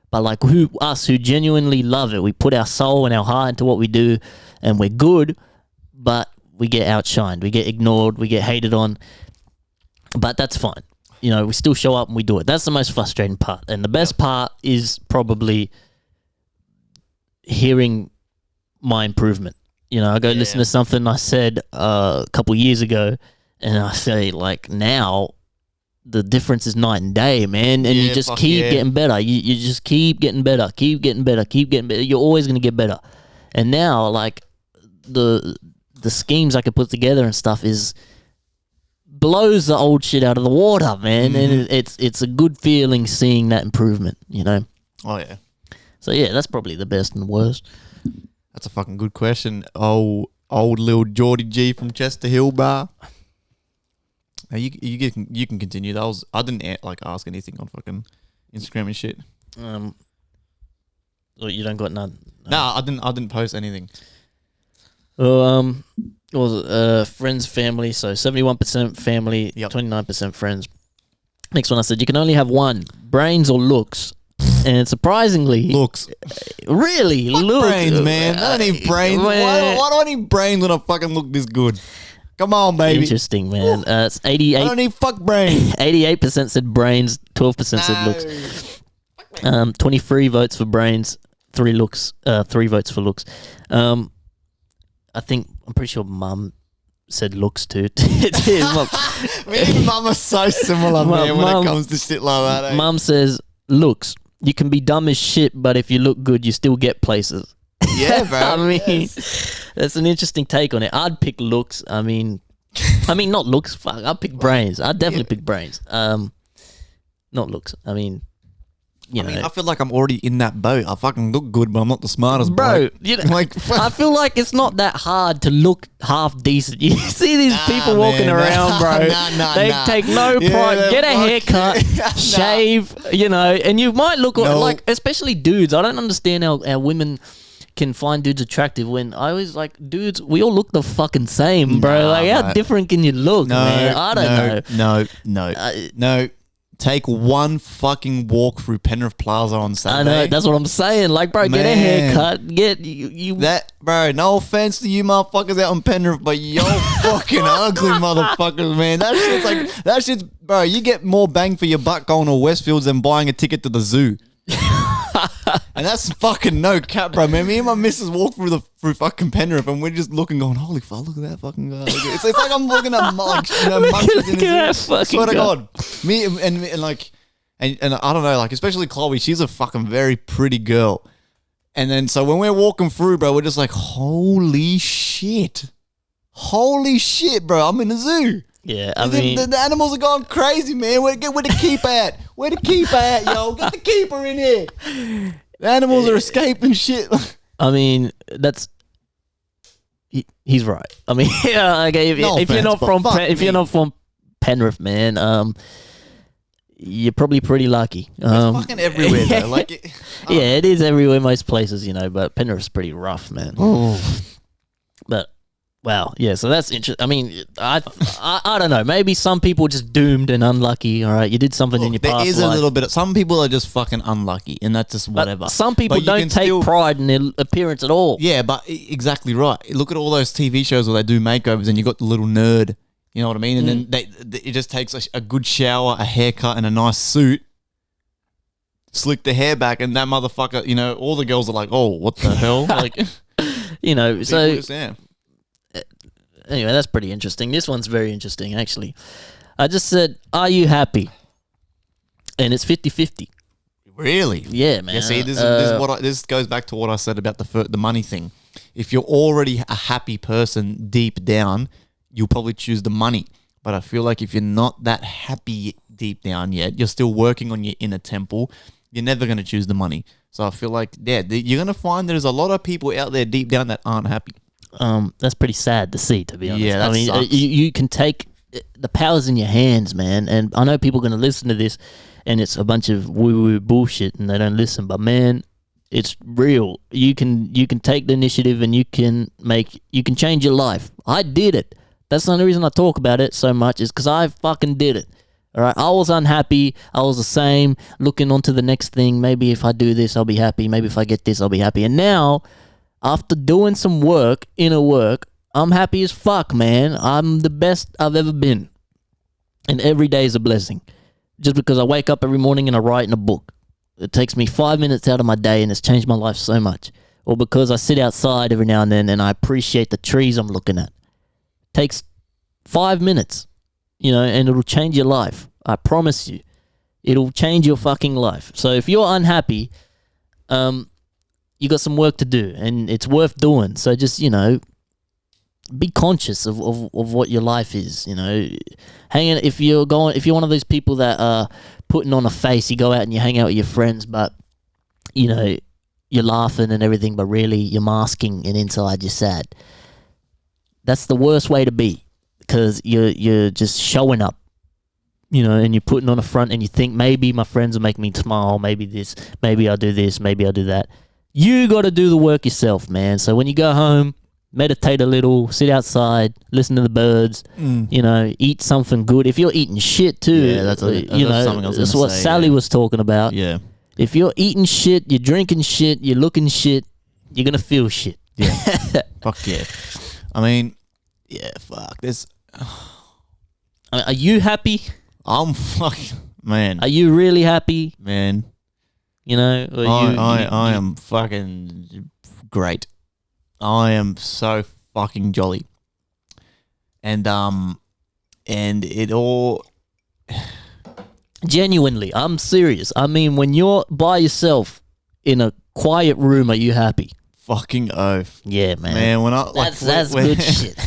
But like us who genuinely love it, we put our soul and our heart into what we do, and we're good, but we get outshined, we get ignored, we get hated on. But that's fine. We still show up and we do it. That's the most frustrating part. And the best part is probably hearing my improvement. I go listen to something I said a couple years ago, and I say, like, now the difference is night and day, man. And you just keep getting better. You just keep getting better, keep getting better, keep getting better. You're always going to get better. And now, like, the schemes I could put together and stuff blows the old shit out of the water, man. And it's a good feeling seeing that improvement, Oh, yeah. So, yeah, that's probably the best and the worst. That's a fucking good question. Old little Geordie G from Chester Hill, bar. Now you can continue. I didn't ask anything on fucking Instagram and shit. Well, you don't got none. No, I didn't post anything. Well, it was friends, family. So 71% family, 29% friends. Next one, I said you can only have one: brains or looks. And surprisingly, looks. Really, fuck looks. Brains, man. I don't need brains. Why do I need brains when I fucking look this good? Come on, baby. Interesting, man. It's 88. I don't need fuck brains. 88% said brains, 12% said looks. 23 votes for brains, 3 looks. 3 votes for looks. I'm pretty sure Mum said looks too. Me and Mum are so similar, man, when it comes to shit like that. Mum says looks. You can be dumb as shit, but if you look good, you still get places. Yeah, bro. I mean, that's an interesting take on it. I'd pick looks. I mean, not looks. Fuck, I'd pick brains. I'd definitely pick brains. Not looks. I mean, I feel like I'm already in that boat. I fucking look good, but I'm not the smartest, bro. Like, I feel like it's not that hard to look half decent. You see these people walking around, bro. They take no pride. Get a haircut, shave, and you might look like, especially dudes. I don't understand how women can find dudes attractive when I always like, dudes, we all look the fucking same, bro. How different can you look, man? I don't know. No. Take one fucking walk through Penrith Plaza on Saturday. I know, that's what I'm saying. Like, bro, get a haircut. Get you. That, bro, no offense to you motherfuckers out on Penrith, but you're fucking ugly motherfuckers, man. That shit's, bro, you get more bang for your buck going to Westfields than buying a ticket to the zoo. And that's fucking no cap, bro, man. Me and my missus walk through fucking Penrith, and we're just looking, going, holy fuck, look at that fucking guy. It's like I'm looking at monkeys in the zoo. I swear to God. Me and I don't know, like, especially Chloe, she's a fucking very pretty girl. And then so when we're walking through, bro, we're just like, holy shit, bro, I'm in the zoo. Yeah, I mean, the animals are going crazy, man. Where the keeper at? Where the keeper at, yo? Get the keeper in here. The animals are escaping shit. I mean, he's right. I mean, if you're not from Penrith, man, you're probably pretty lucky. It's fucking everywhere, though. Like, it is everywhere, most places, but Penrith's pretty rough, man. But. Wow, yeah, so that's interesting. I mean, I don't know. Maybe some people are just doomed and unlucky, all right? You did something in your past life. There is a little bit of... Some people are just fucking unlucky, and that's just whatever. But some people don't take pride in their appearance at all. Yeah, but exactly right. Look at all those TV shows where they do makeovers, and you got the little nerd, you know what I mean? And then it just takes a good shower, a haircut, and a nice suit, slick the hair back, and that motherfucker, all the girls are like, oh, what the hell? Like, so... Anyway, that's pretty interesting. This one's very interesting, actually. I just said, are you happy? And it's 50-50. Really? Yeah, man. Yeah, see, this goes back to what I said about the money thing. If you're already a happy person deep down, you'll probably choose the money. But I feel like if you're not that happy deep down yet, you're still working on your inner temple, you're never going to choose the money. So I feel like, you're going to find there's a lot of people out there deep down that aren't happy. That's pretty sad to see, to be honest. Yeah, sucks. You can take the power's in your hands, man. And I know people are going to listen to this and it's a bunch of woo-woo bullshit and they don't listen. But man, it's real. You can take the initiative and you can change your life. I did it. That's the only reason I talk about it so much, is because I fucking did it. All right, I was unhappy. I was the same, looking on to the next thing. Maybe if I do this, I'll be happy. Maybe if I get this, I'll be happy. And now, after doing some work, inner work, I'm happy as fuck, man. I'm the best I've ever been. And every day is a blessing. Just because I wake up every morning and I write in a book. It takes me 5 minutes out of my day and it's changed my life so much. Or because I sit outside every now and then and I appreciate the trees I'm looking at. It takes 5 minutes. And it'll change your life. I promise you. It'll change your fucking life. So if you're unhappy, you got some work to do and it's worth doing. So just, be conscious of what your life is, if you're one of those people that are putting on a face, you go out and you hang out with your friends, but, you're laughing and everything, but really you're masking and inside you're sad. That's the worst way to be. Because you're just showing up, and you're putting on a front and you think maybe my friends will make me smile, maybe this, maybe I'll do this, maybe I'll do that. You got to do the work yourself, man. So when you go home, meditate a little, sit outside, listen to the birds, eat something good. If you're eating shit too, yeah, that's something I was that's what say, Sally was talking about. Yeah. If you're eating shit, you're drinking shit, you're looking shit, you're going to feel shit. Yeah. Fuck yeah. I mean, yeah, fuck. Are you happy? I'm fucking, man. Are you really happy? Man. I am fucking great. I am so fucking jolly. And it all... Genuinely, I'm serious. I mean, when you're by yourself in a quiet room, are you happy? Fucking oath. Yeah, man. Man, when I... That's good shit.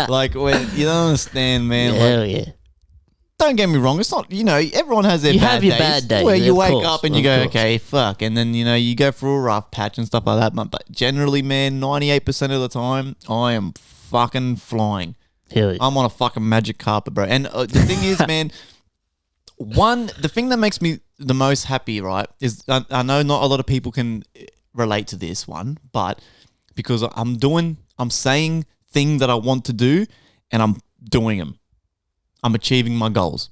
Like, when... You don't understand, man. Yeah, hell yeah. Don't get me wrong. It's not, everyone has their bad days. You have your bad days. Where you wake course, up and you go, okay, fuck. And then, you go through a rough patch and stuff like that. But generally, man, 98% of the time, I am fucking flying. Hell yeah. I'm on a fucking magic carpet, bro. And the thing is, man, the thing that makes me the most happy, right, is I know not a lot of people can relate to this one, but because I'm saying things that I want to do and I'm doing them. I'm achieving my goals.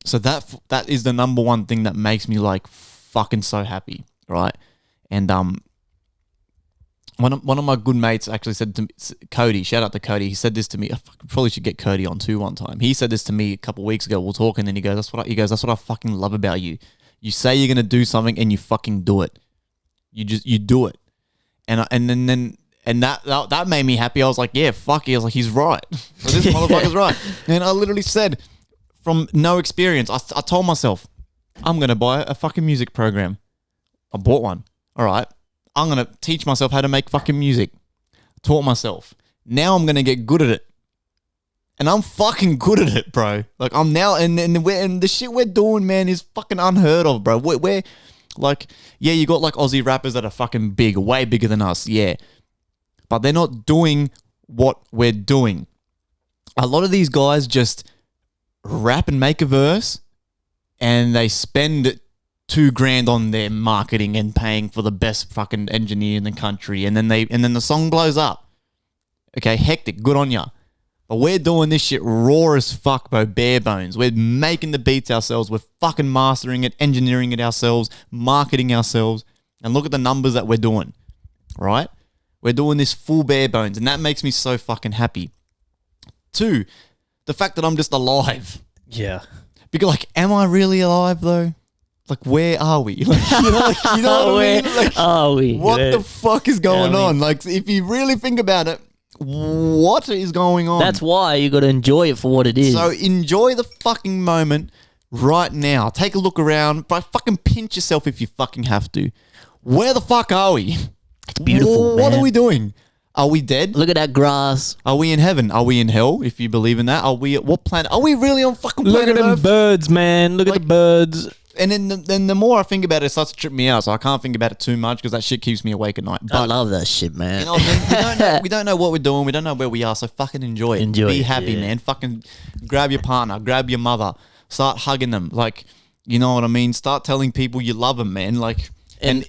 So that is the number one thing that makes me like fucking so happy, right? And one of my good mates actually said to me, Cody, shout out to Cody, he said this to me. I probably should get Cody on too one time. He said this to me a couple of weeks ago. We'll talk, and then he goes, that's what I fucking love about you. You say you're gonna do something and you fucking do it. You do it. And that made me happy. I was like, yeah, fuck. I was like, he's right. So this motherfucker's right. And I literally said, from no experience, I told myself, I'm going to buy a fucking music program. I bought one. All right. I'm going to teach myself how to make fucking music. Taught myself. Now I'm going to get good at it. And I'm fucking good at it, bro. Like, I'm now, and the shit we're doing, man, is fucking unheard of, bro. We're like, yeah, you got like Aussie rappers that are fucking big, way bigger than us. Yeah. But they're not doing what we're doing. A lot of these guys just rap and make a verse and they spend $2,000 on their marketing and paying for the best fucking engineer in the country, and then the song blows up. Okay, hectic, good on ya. But we're doing this shit raw as fuck, bro, bare bones. We're making the beats ourselves, we're fucking mastering it, engineering it ourselves, marketing ourselves, and look at the numbers that we're doing, right? We're doing this full bare bones, and that makes me so fucking happy. 2, the fact that I'm just alive. Yeah. Because, like, am I really alive, though? Like, where are we? Like, you know what I mean? Like, are we? What the fuck is going on? Like, if you really think about it, what is going on? That's why you got to enjoy it for what it is. So enjoy the fucking moment right now. Take a look around. But fucking pinch yourself if you fucking have to. Where the fuck are we? It's beautiful, What man. are we doing? Are we dead? Look at that grass. Are we in heaven? Are we in hell? If you believe in that, are we at what planet? Are we really on fucking planet Look at them Earth? birds, man. Look at the birds. And then the more I think about it, it starts to trip me out. So I can't think about it too much because that shit keeps me awake at night. But I love that shit, man. you know what I mean? We don't know what we're doing. We don't know where we are. So fucking enjoy it. Be happy, yeah. man. Fucking grab your partner, grab your mother, start hugging them. Like, You know what I mean? Start telling people you love them, man. Like, and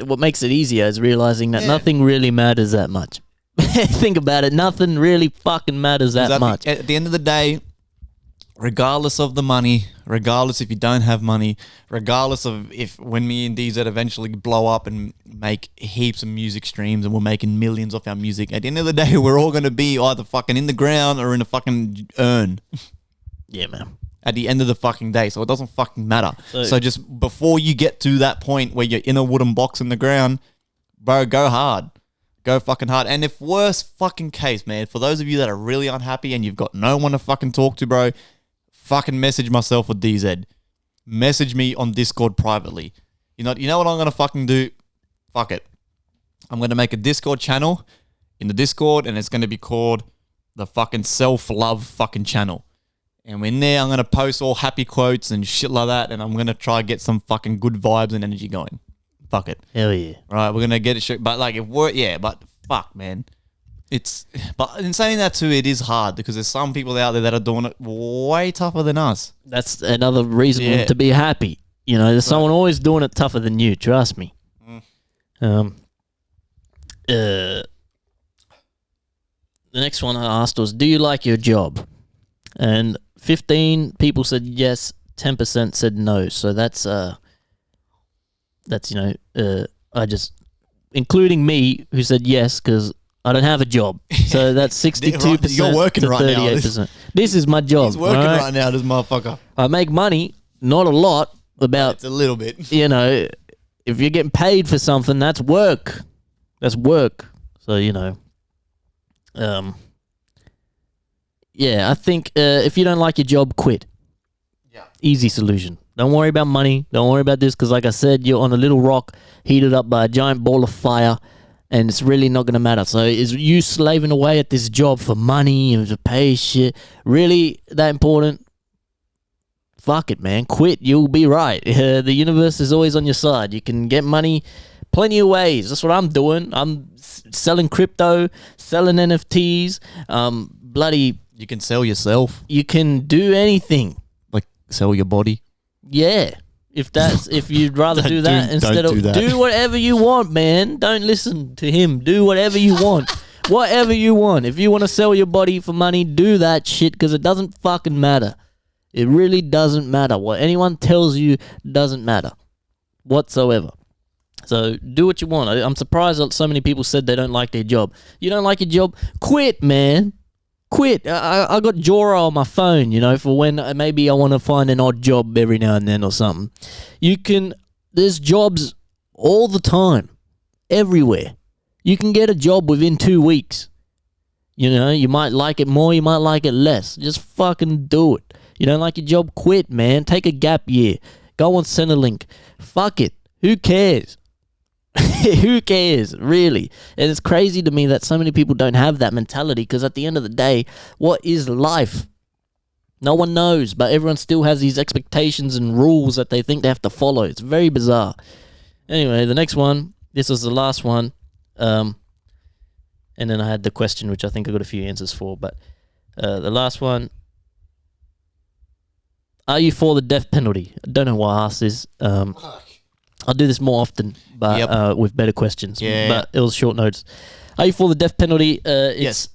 what makes it easier is realizing that nothing really matters that much. Think about it. Nothing really fucking matters that much. At the end of the day, regardless of the money, regardless if you don't have money, regardless of if when me and DZ eventually blow up and make heaps of music streams and we're making millions off our music, at the end of the day, we're all going to be either fucking in the ground or in a fucking urn. Yeah, man. At the end of the fucking day. So it doesn't fucking matter. So just before you get to that point where you're in a wooden box in the ground, bro, go hard. Go fucking hard. And if worst fucking case, man, for those of you that are really unhappy and you've got no one to fucking talk to, bro, fucking message myself or DZ. Message me on Discord privately. You know what I'm going to fucking do? Fuck it. I'm going to make a Discord channel in the Discord and it's going to be called the fucking self-love fucking channel. And in there, I'm going to post all happy quotes and shit like that and I'm going to try get some fucking good vibes and energy going. Fuck it. Hell yeah. Right, we're going to get it straight. But like, if we're, but fuck, man. But in saying that too, it is hard because there's some people out there that are doing it way tougher than us. That's another reason to be happy. You know, there's someone always doing it tougher than you. Trust me. The next one I asked was, do you like your job? And 15 people said yes, 10% said no. So that's I just, including me, who said yes because I don't have a job. So that's 62% You're working to right 38%. now. This is my job. He's working right now, this motherfucker. I make money, not a lot, It's a little bit. You know, if you're getting paid for something, that's work. That's work. So, you know, I think if you don't like your job, quit. Yeah. Easy solution. Don't worry about money. Don't worry about this because, like I said, you're on a little rock heated up by a giant ball of fire and it's really not going to matter. So is you slaving away at this job for money and to pay shit really that important? Fuck it, man. Quit. You'll be right. The universe is always on your side. You can get money plenty of ways. That's what I'm doing. I'm selling crypto, selling NFTs, bloody... You can sell yourself. You can do anything. Like sell your body. Yeah. If you'd rather do that instead of do whatever you want, man. Don't listen to him. Do whatever you want. Whatever you want. If you want to sell your body for money, do that shit because it doesn't fucking matter. It really doesn't matter. What anyone tells you doesn't matter whatsoever. So do what you want. I'm surprised that so many people said they don't like their job. You don't like your job? Quit, man. Quit. I got Jora on my phone, you know, for when maybe I want to find an odd job every now and then or something. There's jobs all the time, everywhere. You can get a job within 2 weeks. You know, you might like it more, you might like it less. Just fucking do it. You don't like your job? Quit, man. Take a gap year. Go on Centrelink. Fuck it. Who cares? Who cares, really? And it's crazy to me that so many people don't have that mentality because at the end of the day, what is life? No one knows, but everyone still has these expectations and rules that they think they have to follow. It's very bizarre. Anyway, the next one, this was the last one. And then I had the question, which I think I got a few answers for. But the last one, are you for the death penalty? I don't know why I asked this. I'll do this more often, but with better questions. Yeah. But it was short notice. Are you for the death penalty? Yes.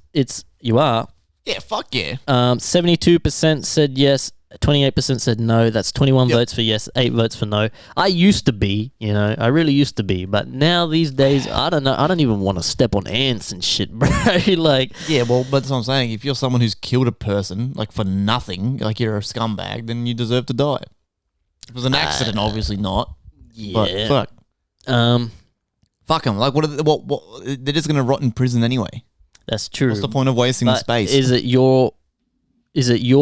You are. Yeah, fuck yeah. 72% said yes, 28% said no. That's 21 votes for yes, 8 votes for no. I used to be, you know, I really used to be, but now these days, I don't know. I don't even want to step on ants and shit, bro. Like, yeah, well, but that's what I'm saying. If you're someone who's killed a person, like for nothing, like you're a scumbag, then you deserve to die. If it was an accident, obviously not. Yeah. But fuck them. Like, what they're just gonna rot in prison anyway. That's true. What's the point of wasting the space? Is it your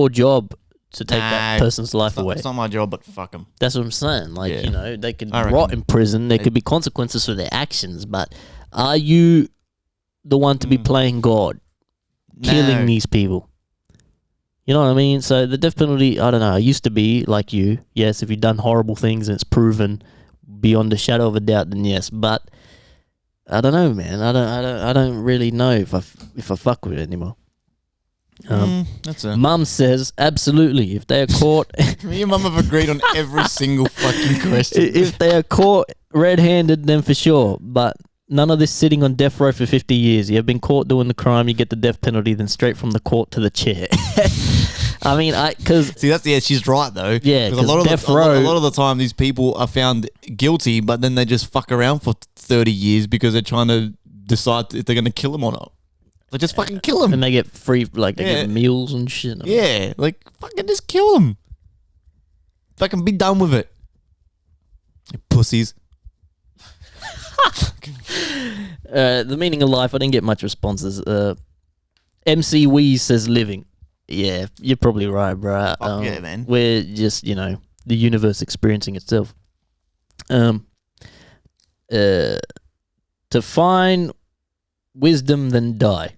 job to take that person's life away? It's not my job, but fuck them. That's what I'm saying. Like, you know, they could rot in prison. There could be consequences for their actions, but are you the one to be playing God, killing these people? You know what I mean? So the death penalty, I don't know. I used to be like you. Yes, if you've done horrible things and it's proven beyond a shadow of a doubt, then yes. But I don't know, man. I don't really know if I fuck with it anymore. That's a. Mum says, absolutely. If they are caught, Me and Mum have agreed on every single fucking question. if they are caught red-handed, then for sure. But none of this sitting on death row for 50 years. You have been caught doing the crime, you get the death penalty, then straight from the court to the chair. I mean, because See, she's right though. Yeah, 'Cause a lot of death the, row- a lot of the time these people are found guilty, but then they just fuck around for 30 years because they're trying to decide if they're going to kill them or not. They just fucking kill them. and they get free, like they Yeah. get meals and shit. Yeah, like fucking just kill them. Fucking be done with it. You pussies. The meaning of life, I didn't get much responses. MC Wee says living. Yeah, you're probably right, bro. Yeah, man. We're just, the universe experiencing itself. To find wisdom, then die.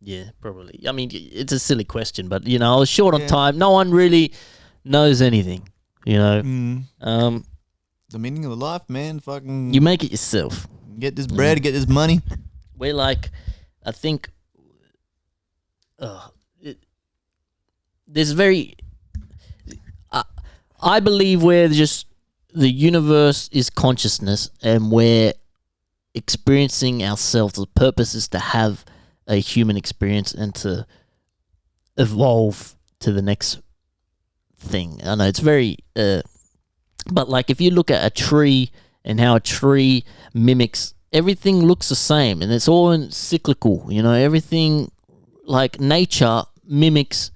Yeah, probably. I mean, it's a silly question, but, I was short on time. No one really knows anything, The meaning of life, man. Fucking. You make it yourself. Get this bread, get this money. We're like, I think, there's very, I believe we're just, the universe is consciousness and we're experiencing ourselves. The purpose is to have a human experience and to evolve to the next thing. I know it's very, but like if you look at a tree and how a tree mimics, everything looks the same and it's all in cyclical, everything like nature mimics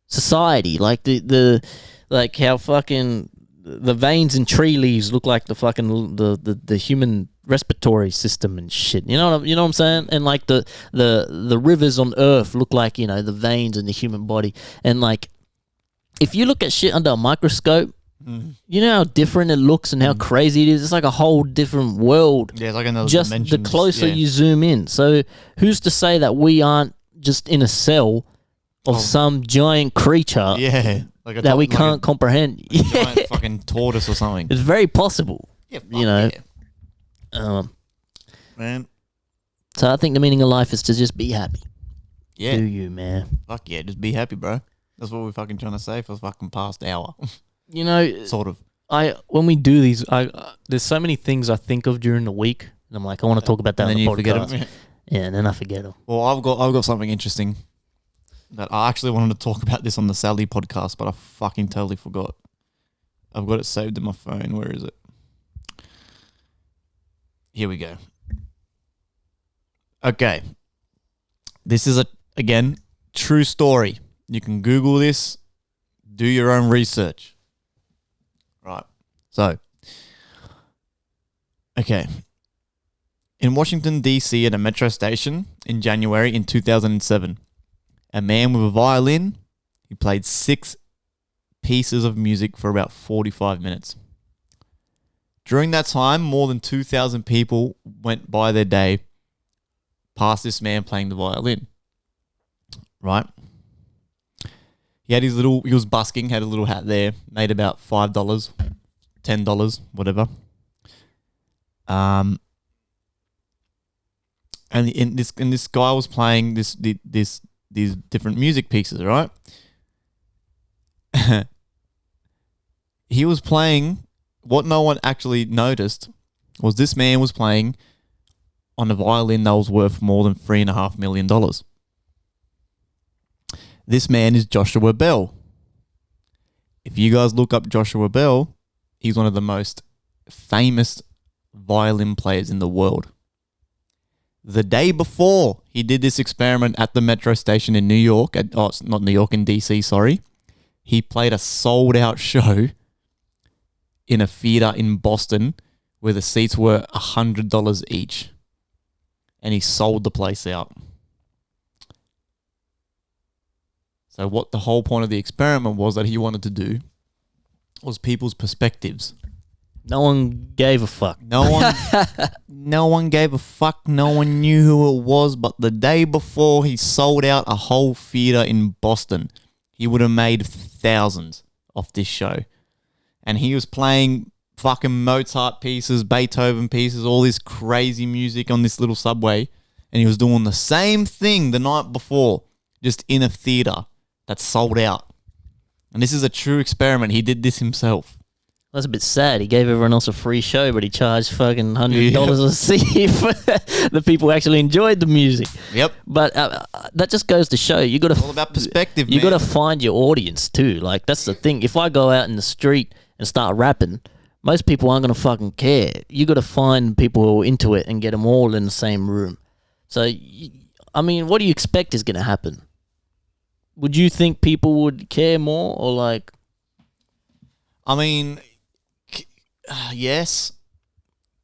society, like the like how fucking the veins in tree leaves look like the fucking the human respiratory system and shit. You know what I'm saying? And like the rivers on Earth look like the veins in the human body. And like if you look at shit under a microscope, you know how different it looks and how crazy it is. It's like a whole different world. Yeah, it's like another just dimension. the closer you zoom in. So who's to say that we aren't just in a cell of some giant creature Yeah. Like a that we like can't comprehend? a giant fucking tortoise or something. It's very possible. Yeah, man. So I think the meaning of life is to just be happy. Yeah. Do you, man? Fuck yeah, just be happy, bro. That's what we're fucking trying to say for the fucking past hour. Sort of. When we do these, there's so many things I think of during the week, and I'm like, I want to talk about that And on then the you podcast. forget them. Yeah, and then I forget them. Well, I've got something interesting that I actually wanted to talk about this on the Sally podcast, but I fucking totally forgot. I've got it saved in my phone. Where is it? Here we go. Okay. This is again, true story. You can Google this, do your own research. Right. So, okay. In Washington, D.C. at a metro station in January in 2007, a man with a violin, he played 6 pieces of music for about 45 minutes. During that time, more than 2,000 people went by their day past this man playing the violin. Right? He was busking, had a little hat there, made about $5, $10, whatever. And this guy was playing these different music pieces, right? He was playing. What no one actually noticed was this man was playing on a violin that was worth more than $3.5 million. This man is Joshua Bell. If you guys look up Joshua Bell, he's one of the most famous violin players in the world. The day before he did this experiment at the metro station in New York, not New York, in DC, sorry, he played a sold-out show in a theater in Boston where the seats were $100 each. And he sold the place out. So what the whole point of the experiment was that he wanted to do was people's perspectives. No one gave a fuck. No one gave a fuck. No one knew who it was. But the day before he sold out a whole theater in Boston, he would have made thousands off this show. And he was playing fucking Mozart pieces, Beethoven pieces, all this crazy music on this little subway. And he was doing the same thing the night before. just in a theater that's sold out. And this is a true experiment. He did this himself. That's a bit sad. He gave everyone else a free show, but he charged fucking $100 a seat for the people who actually enjoyed the music. Yep. But that just goes to show you got to. It's all about perspective. You got to find your audience too. Like that's the thing. If I go out in the street and start rapping, most people aren't gonna fucking care. You got to find people who are into it and get them all in the same room. So, I mean, what do you expect is gonna happen? Would you think people would care more or like? I mean. Yes,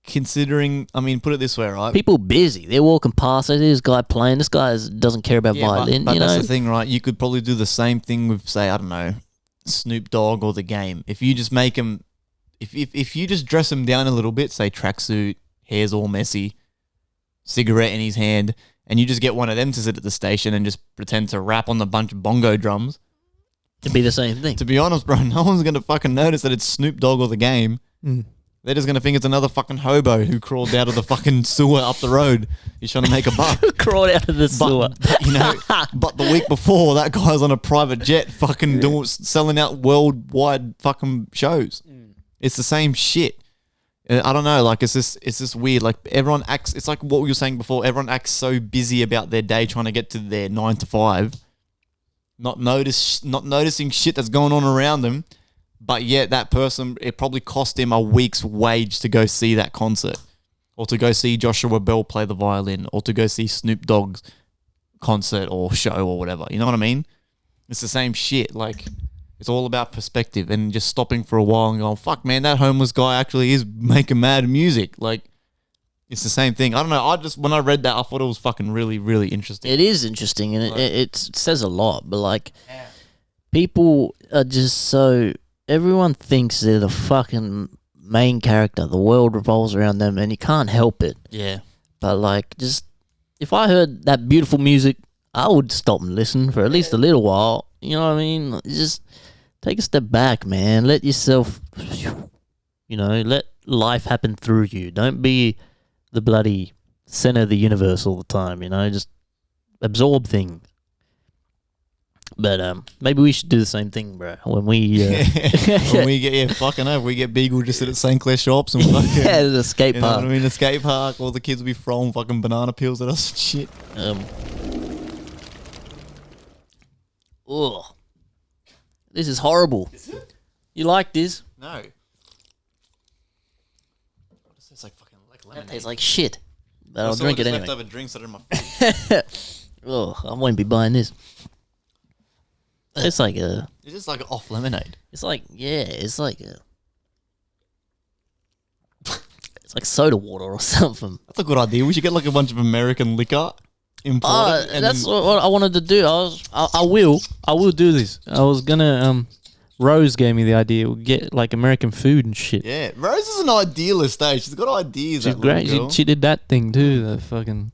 considering, I mean, put it this way, right? People busy. They're walking past. There's this guy playing. This guy doesn't care about violin. But you that's know? the thing, right? You could probably do the same thing with, say, I don't know, Snoop Dogg or The Game. If you just make him, if you just dress him down a little bit, say tracksuit, hair's all messy, cigarette in his hand, and you just get one of them to sit at the station and just pretend to rap on the bunch of bongo drums. It'd be the same thing. To be honest, bro, no one's going to fucking notice that it's Snoop Dogg or The Game. They're just going to think it's another fucking hobo who crawled out of the fucking sewer up the road. He's trying to make a buck. Crawled out of the sewer. But, you know, but the week before, that guy's on a private jet fucking selling out worldwide fucking shows. It's the same shit. I don't know, like, it's just weird. Like, everyone acts, it's like what we were saying before, everyone acts so busy about their day trying to get to their 9 to 5, not noticing shit that's going on around them. But yet that person, it probably cost him a week's wage to go see that concert, or to go see Joshua Bell play the violin, or to go see Snoop Dogg's concert or show or whatever. You know what I mean? It's the same shit. Like, it's all about perspective and just stopping for a while and going, fuck, man, that homeless guy actually is making mad music. Like, it's the same thing. I don't know. When I read that, I thought it was fucking really, really interesting. It is interesting, and it says a lot. But like, people are just so. Everyone thinks they're the fucking main character. The world revolves around them, and you can't help it. Yeah. But like, just if I heard that beautiful music, I would stop and listen for at least a little while. You know what I mean? Just take a step back, man. Let yourself, let life happen through you. Don't be the bloody center of the universe all the time. Just absorb things. But maybe we should do the same thing, bro. When we when we get we get Beagle just sit at St. Clair shops and fucking the skate you know park. what I mean, the skate park. All the kids will be throwing fucking banana peels at us and shit. Ugh, this is horrible. Is it? You like this? No. It tastes like fucking lemonade. It tastes like shit. But I'll Also, drink I it just anyway. leftover drinks that are in my fridge. Oh, I won't be buying this. It's like a. It's just like off lemonade. It's like It's like a. It's like soda water or something. That's a good idea. We should get like a bunch of American liquor imported. And that's what I wanted to do. I will do this. I was gonna. Rose gave me the idea. We'll get like American food and shit. Yeah, Rose is an idealist, eh? She's got ideas. She's that great. little girl. She did that thing too. The fucking.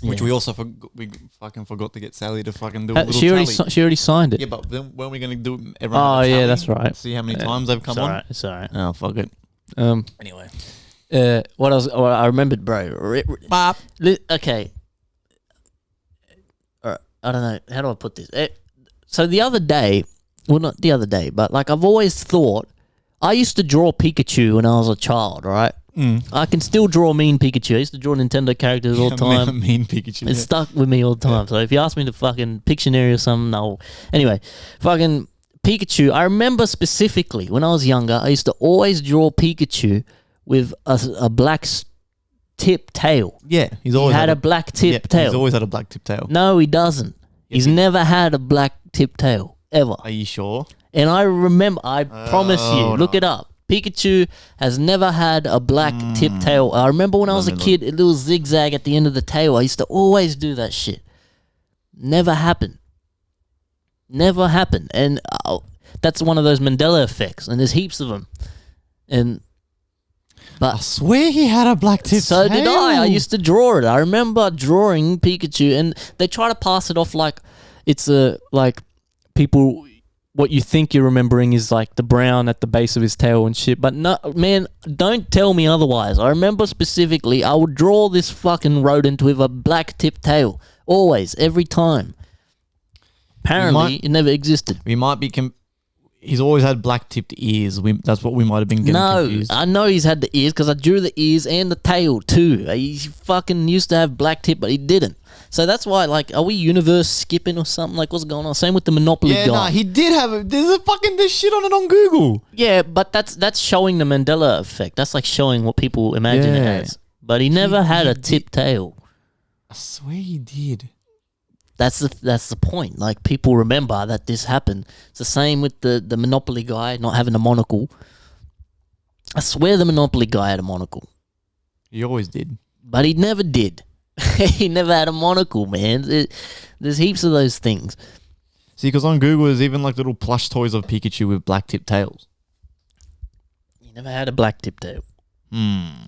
Which Yeah. we also forgot to get Sally to fucking do a little She tally. already signed it. Yeah, but then when are we going to do it? Everyone Oh have a yeah, tally? that's right. See how many times they've come It's on? alright. It's alright. Oh, fuck it. Anyway, what else? Oh, I remembered, bro. Bop. Okay. All right. I don't know. How do I put this? So the other day, well, not the other day, but like I've always thought, I used to draw Pikachu when I was a child, right? I can still draw mean Pikachu. I used to draw Nintendo characters all the time. Mean Pikachu. It's stuck with me all the time. So if you ask me to fucking Pictionary or something, no. Anyway, fucking Pikachu. I remember specifically when I was younger, I used to always draw Pikachu with a black tip tail. Yeah, he's always He had a black tip tail. He's always had a black tip tail. No, he doesn't. He's never had a black tip tail ever. Are you sure? And I remember, I promise you, look it up. Pikachu has never had a black tip tail. I remember when I was a kid, a little zigzag at the end of the tail. I used to always do that shit. Never happened. Never happened. And that's one of those Mandela effects. And there's heaps of them. But I swear he had a black tip so tail. did I. I used to draw it. I remember drawing Pikachu, and they try to pass it off like it's like people. What you think you're remembering is like the brown at the base of his tail and shit. But no, man, don't tell me otherwise. I remember specifically, I would draw this fucking rodent with a black tip tail Always, every time. Apparently, it never existed. We might be... he's always had black-tipped ears. That's what we might have been getting confused. I know he's had the ears because I drew the ears and the tail too. He fucking used to have black tip, but he didn't. So that's why, like, are we universe skipping or something? Like, what's going on? Same with the Monopoly guy. Yeah, nah, he did have it. There's shit on it on Google. Yeah, but that's showing the Mandela effect. That's like showing what people imagine it as. But he never had a tip tail. I swear he did. That's the point. Like, people remember that this happened. It's the same with the Monopoly guy not having a monocle. I swear the Monopoly guy had a monocle. He always did. But he never did. He never had a monocle, man. There's heaps of those things. See, because on Google there's even like little plush toys of Pikachu with black tip tails. He never had a black tip tail.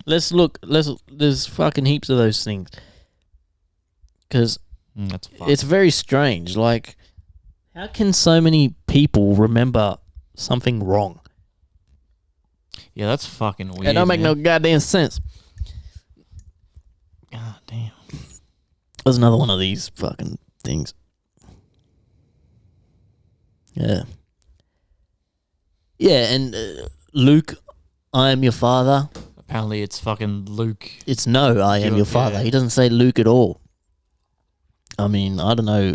Let's look. There's fucking heaps of those things. Because it's very strange. Like, how can so many people remember something wrong? Yeah, that's fucking weird. It don't make no goddamn sense. God damn. There's another one of these fucking things. Yeah. Yeah, and Luke, I am your father. Apparently it's fucking Luke. It's no, I am your father. Yeah. He doesn't say Luke at all. I mean, I don't know.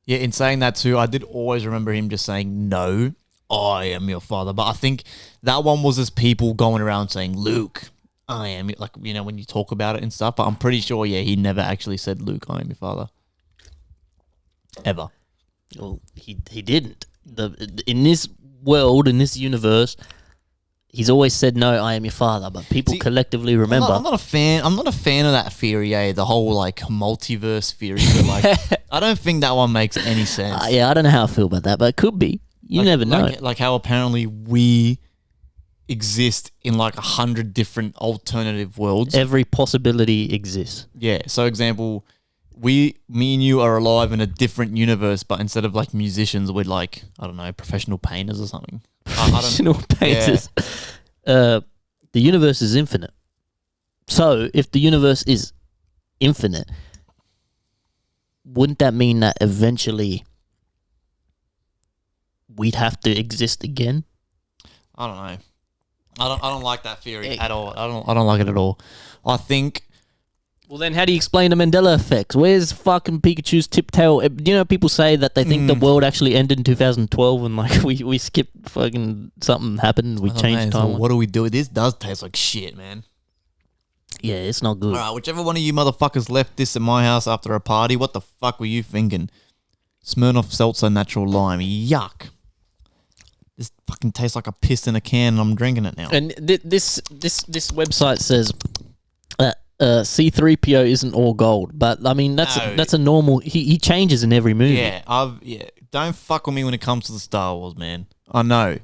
Yeah, in saying that too, I did always remember him just saying, no, I am your father. But I think that one was just people going around saying, Luke, I am, like, you know, when you talk about it and stuff. But I'm pretty sure, yeah, he never actually said, Luke, I am your father. Ever. Well, he didn't. In this world, in this universe, he's always said, no, I am your father. But people collectively remember. I'm not a fan of that theory, the whole, like, multiverse theory. But, like, I don't think that one makes any sense. Yeah, I don't know how I feel about that, but it could be. You never know. Like how apparently we exist in like 100 different alternative worlds. Every possibility exists. Yeah. So, example, me and you are alive in a different universe, but instead of like musicians, we're like, I don't know, professional painters or something. Professional painters. Yeah. The universe is infinite. So, if the universe is infinite, wouldn't that mean that eventually we'd have to exist again? I don't know. I don't like that theory at all. I don't like it at all. I think. Well, then how do you explain the Mandela effect? Where's fucking Pikachu's tip tail? You know, people say that they think the world actually ended in 2012 and like we skipped fucking something happened. We changed time. So what do we do? This does taste like shit, man. Yeah, it's not good. All right, whichever one of you motherfuckers left this at my house after a party, what the fuck were you thinking? Smirnoff Seltzer Natural Lime. Yuck. This fucking tastes like a piss in a can and I'm drinking it now. And this website says C3PO isn't all gold, but I mean that's a normal. He changes in every movie. Yeah, don't fuck with me when it comes to the Star Wars, man. I know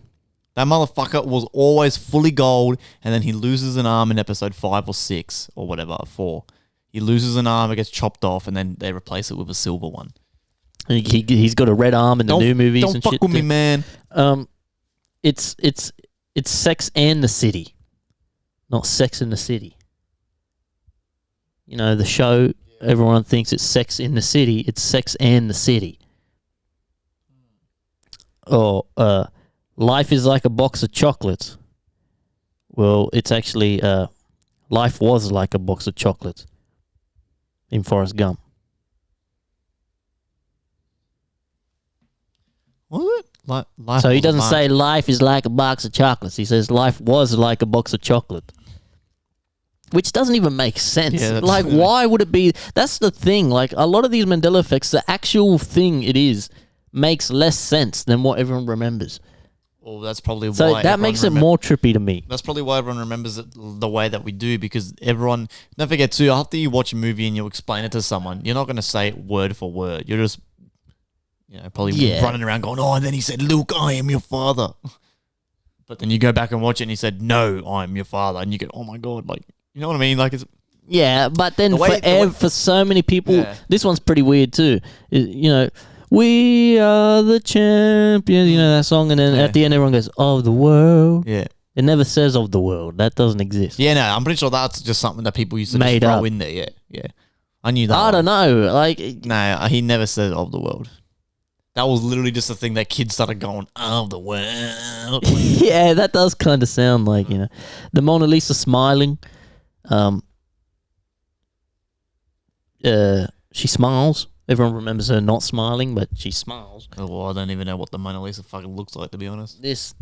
that motherfucker was always fully gold, and then he loses an arm in episode 5 or 6 or whatever 4. He loses an arm, it gets chopped off, and then they replace it with a silver one. He's got a red arm in the new movies. Don't fuck with me, man. It's Sex and the City, not Sex in the City. You know, the show, everyone thinks it's Sex in the City. It's Sex and the City. Or Life is like a box of chocolates. Well, it's actually Life was like a box of chocolates in Forrest Gump. Was it? Life so he doesn't say life is like a box of chocolates. He says life was like a box of chocolate. Which doesn't even make sense. Yeah, like, why would it be? That's the thing. Like, a lot of these Mandela effects, the actual thing it is, makes less sense than what everyone remembers. Well, that's probably why. So that makes it more trippy to me. That's probably why everyone remembers it the way that we do, because everyone... Don't forget, too, after you watch a movie and you explain it to someone, you're not going to say it word for word. You're just... probably running around going, oh, and then he said, Luke, I am your father. But then you go back and watch it and he said, no, I am your father. And you go, oh my God, like, you know what I mean? Like, it's... Yeah, but then for so many people, this one's pretty weird too. You know, we are the champions, you know that song? And then at the end, everyone goes, of the world. Yeah. It never says of the world. That doesn't exist. Yeah, no, I'm pretty sure that's just something that people used to just throw in there. Yeah. I knew that. I don't know. Like, No, he never said of the world. That was literally just a thing that kids started going, of the world. yeah, that does kind of sound like, the Mona Lisa smiling. She smiles. Everyone remembers her not smiling, but she smiles. Oh, well, I don't even know what the Mona Lisa fucking looks like, to be honest. This.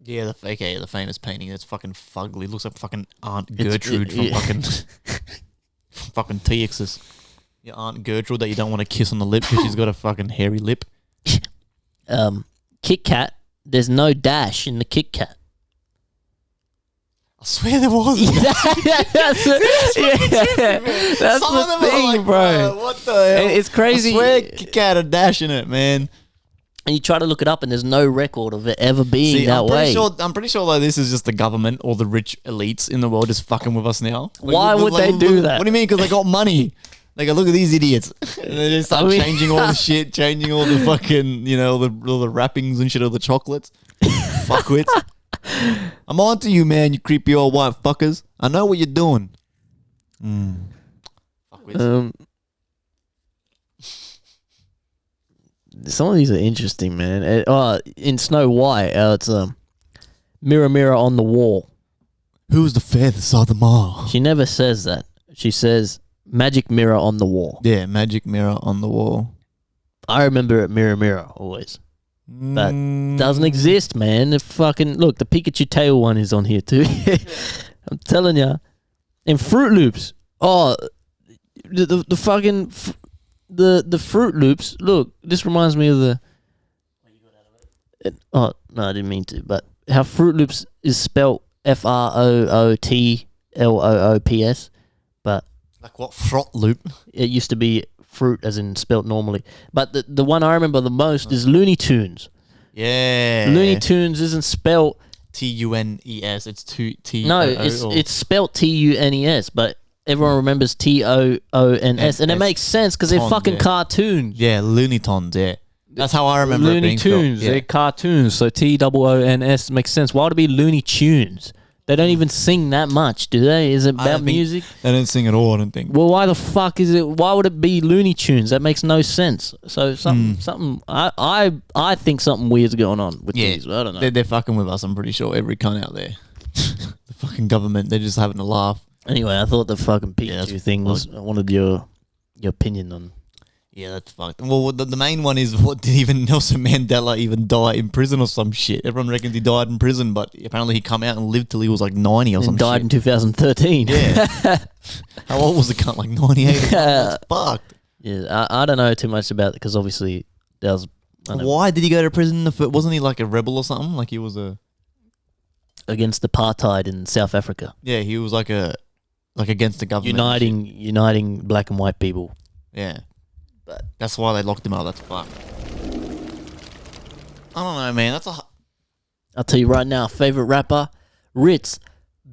Yeah, the famous painting. It's fucking fugly. Looks like fucking Aunt Gertrude from fucking fucking TX's. Your Aunt Gertrude that you don't want to kiss on the lip because she's got a fucking hairy lip. Kit Kat. There's no dash in the Kit Kat. I swear there was. That's the thing, bro. What the hell? It's crazy. I swear Kit Kat had a dash in it, man. And you try to look it up, and there's no record of it ever being that way. I'm pretty sure though this is just the government or the rich elites in the world just fucking with us now. Why would they do that? What do you mean? Because they got money. They go, look at these idiots. And they just start changing all the shit, changing all the fucking, all the wrappings and shit of the chocolates. Fuckwits. I'm on to you, man, you creepy old white fuckers. I know what you're doing. Fuckwits. Some of these are interesting, man. In Snow White, it's mirror, mirror on the wall. Who's the fairest of them all? She never says that. She says magic mirror on the wall. Yeah, magic mirror on the wall. I remember it mirror, mirror always. That doesn't exist, man. The Pikachu tail one is on here too. I'm telling you. In Fruit Loops. Oh, the fucking... The Fruit Loops. Look, this reminds me of the... Oh, no, I didn't mean to. But how Fruit Loops is spelt FROOTLOOPS. But... Like what? Frot Loop? It used to be fruit as in spelt normally. But the one I remember the most is Looney Tunes. Yeah. Looney Tunes isn't spelt... TUNES. It's T. No, it's spelt TUNES, but... Everyone remembers TOONS, and it makes sense because they're fucking cartoons. Yeah, Looney Tunes, yeah. That's how I remember Looney it being Tunes, spelled. they're cartoons, so TOONS makes sense. Why would it be Looney Tunes? They don't even sing that much, do they? Is it about music? They don't sing at all, I don't think. Well, why the fuck is it? Why would it be Looney Tunes? That makes no sense. So something. I think something weird's going on with these. I don't know. They're fucking with us. I'm pretty sure every cunt out there, the fucking government, they're just having a laugh. Anyway, I thought the fucking Pikachu thing was... I wanted your opinion on... Yeah, that's fucked. Well, the main one is, what, did even Nelson Mandela even die in prison or some shit? Everyone reckons he died in prison, but apparently he come out and lived till he was like 90 or something. Died in 2013. Yeah. How old was the cunt? Like 98? That's fucked. Yeah, I don't know too much about it because obviously there was... Why did he go to prison? Wasn't he like a rebel or something? Like he was a... Against apartheid in South Africa. Yeah, he was like against the government. Uniting black and white people. Yeah. But that's why they locked him up. That's fucked. I don't know, man. I'll tell you right now, favorite rapper, Ritz.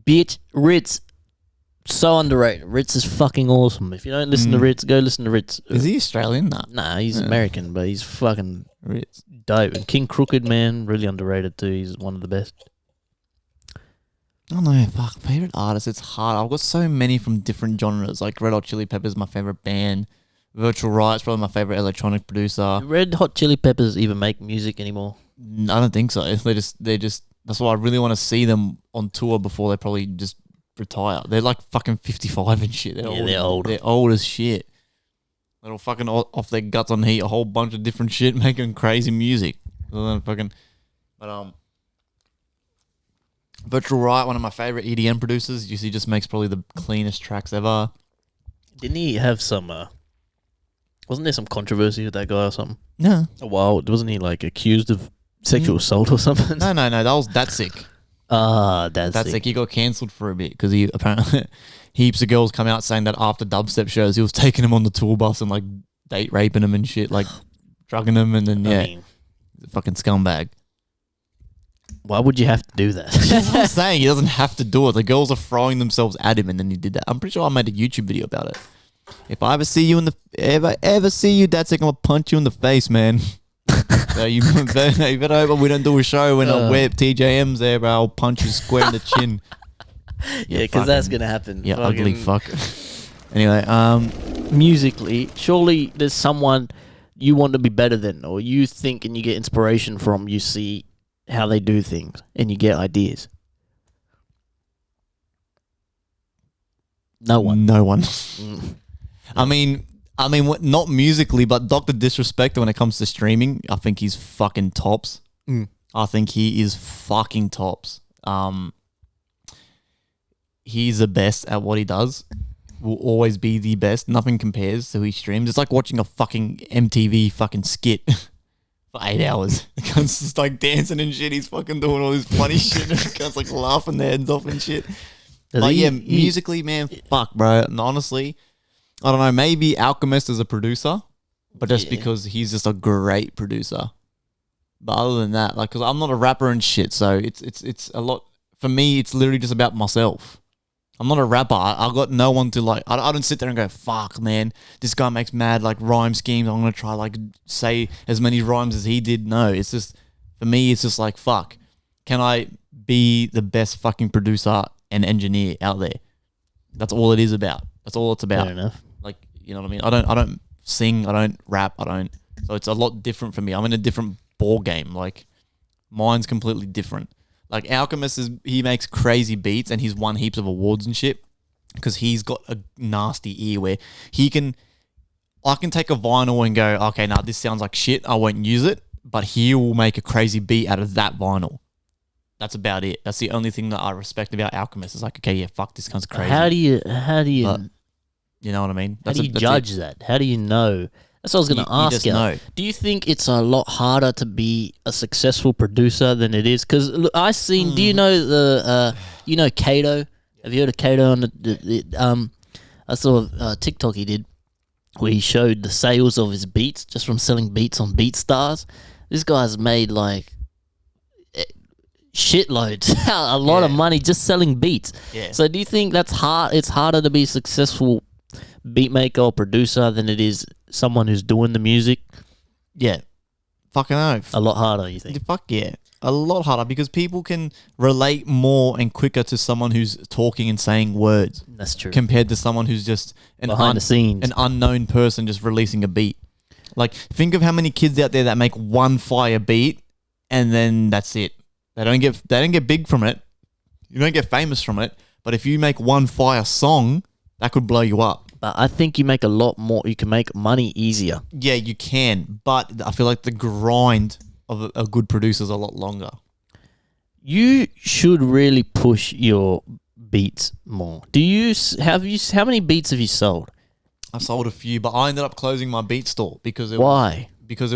Bitch, Ritz. So underrated. Ritz is fucking awesome. If you don't listen to Ritz, go listen to Ritz. Is he Australian? Nah, he's American, but he's fucking Ritz. Dope. And King Crooked, man, really underrated too. He's one of the best. I don't know, fuck, favourite artist, it's hard. I've got so many from different genres, like Red Hot Chili Peppers, my favourite band. Virtual Right's probably my favourite electronic producer. Do Red Hot Chili Peppers even make music anymore? I don't think so. They just. That's why I really want to see them on tour before they probably just retire. They're like fucking 55 and shit. They're old. They're old as shit. They're all fucking off their guts on heat, a whole bunch of different shit, making crazy music. Virtual Right, one of my favourite EDM producers. He just makes probably the cleanest tracks ever. Didn't he have some... wasn't there some controversy with that guy or something? No. A while, wasn't he like accused of sexual assault or something? No, that's sick. That's sick. He got cancelled for a bit because he apparently heaps of girls come out saying that after dubstep shows he was taking them on the tour bus and like date raping them and shit, like drugging them, and then fucking scumbag. Why would you have to do that? That's what I'm saying. He doesn't have to do it. The girls are throwing themselves at him, and then he did that. I'm pretty sure I made a YouTube video about it. If I ever see you ever see you, that's like I'm gonna punch you in the face, man. So you better hope we don't do a show when I wear TJMs there, bro. I'll punch you square in the chin. Yeah, because that's gonna happen. Yeah, ugly fuck. Anyway, musically, surely there's someone you want to be better than, or you think and you get inspiration from, you see how they do things and you get ideas. No one. I mean, not musically, but Dr. Disrespect when it comes to streaming, I think he's fucking tops. I think he is fucking tops. He's the best at what he does. Will always be the best. Nothing compares to who he streams. It's like watching a fucking MTV fucking skit for 8 hours. The cunt's just like dancing and shit. He's fucking doing all this funny shit. And the cunt's like laughing their heads off and shit. But yeah, musically, man, fuck, bro. And honestly, I don't know. Maybe Alchemist is a producer, but just because he's just a great producer. But other than that, like, because I'm not a rapper and shit, so it's a lot for me. It's literally just about myself. I'm not a rapper. I got no one to like. I don't sit there and go, fuck, man, this guy makes mad like rhyme schemes. I'm gonna try like say as many rhymes as he did. No, it's just for me. It's just like, fuck. Can I be the best fucking producer and engineer out there? That's all it is about. That's all it's about. Fair enough. Like, you know what I mean? I don't sing. I don't rap. So it's a lot different for me. I'm in a different ball game. Like, mine's completely different. Like, Alchemist he makes crazy beats and he's won heaps of awards and shit because he's got a nasty ear where I can take a vinyl and go, okay, nah, this sounds like shit. I won't use it, but he will make a crazy beat out of that vinyl. That's about it. That's the only thing that I respect about Alchemist. Is like, okay, yeah, fuck, this guy's crazy. How do you, but, you know what I mean? How do you judge that? How do you know? That's what I was going to ask you. Know. Do you think it's a lot harder to be a successful producer than it is? Because do you know Kato? Have you heard of Kato? I saw a TikTok he did where he showed the sales of his beats just from selling beats on BeatStars. This guy's made like shitloads, a lot of money just selling beats. Yeah. So do you think that's hard? It's harder to be a successful beat maker or producer than it is someone who's doing the music? Yeah. Fucking no. A lot harder, you think? Fuck yeah. A lot harder because people can relate more and quicker to someone who's talking and saying words. That's true. Compared to someone who's just behind the scenes, an unknown person just releasing a beat. Like, think of how many kids out there that make one fire beat and then that's it. They don't get big from it. You don't get famous from it. But if you make one fire song, that could blow you up. But I think you make a lot more. You can make money easier. Yeah, you can. But I feel like the grind of a good producer is a lot longer. You should really push your beats more. How many beats have you sold? I sold a few, but I ended up closing my beat store because Why? Because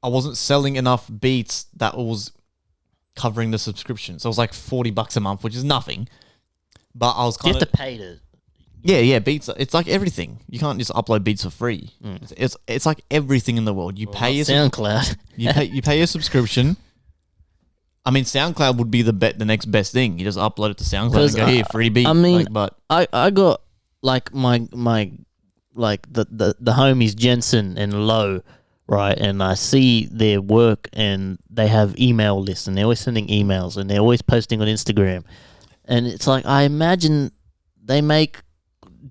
I wasn't selling enough beats that was covering the subscription. So it was like $40 a month, which is nothing. But I was kind of... You have to pay to... Yeah, beats. It's like everything. You can't just upload beats for free. It's like everything in the world. You pay your SoundCloud. you pay your subscription. I mean, SoundCloud would be the next best thing. You just upload it to SoundCloud and go, here, free beat. I mean, I got like my the homies Jensen and Low, right? And I see their work and they have email lists and they're always sending emails and they're always posting on Instagram. And it's like, I imagine they make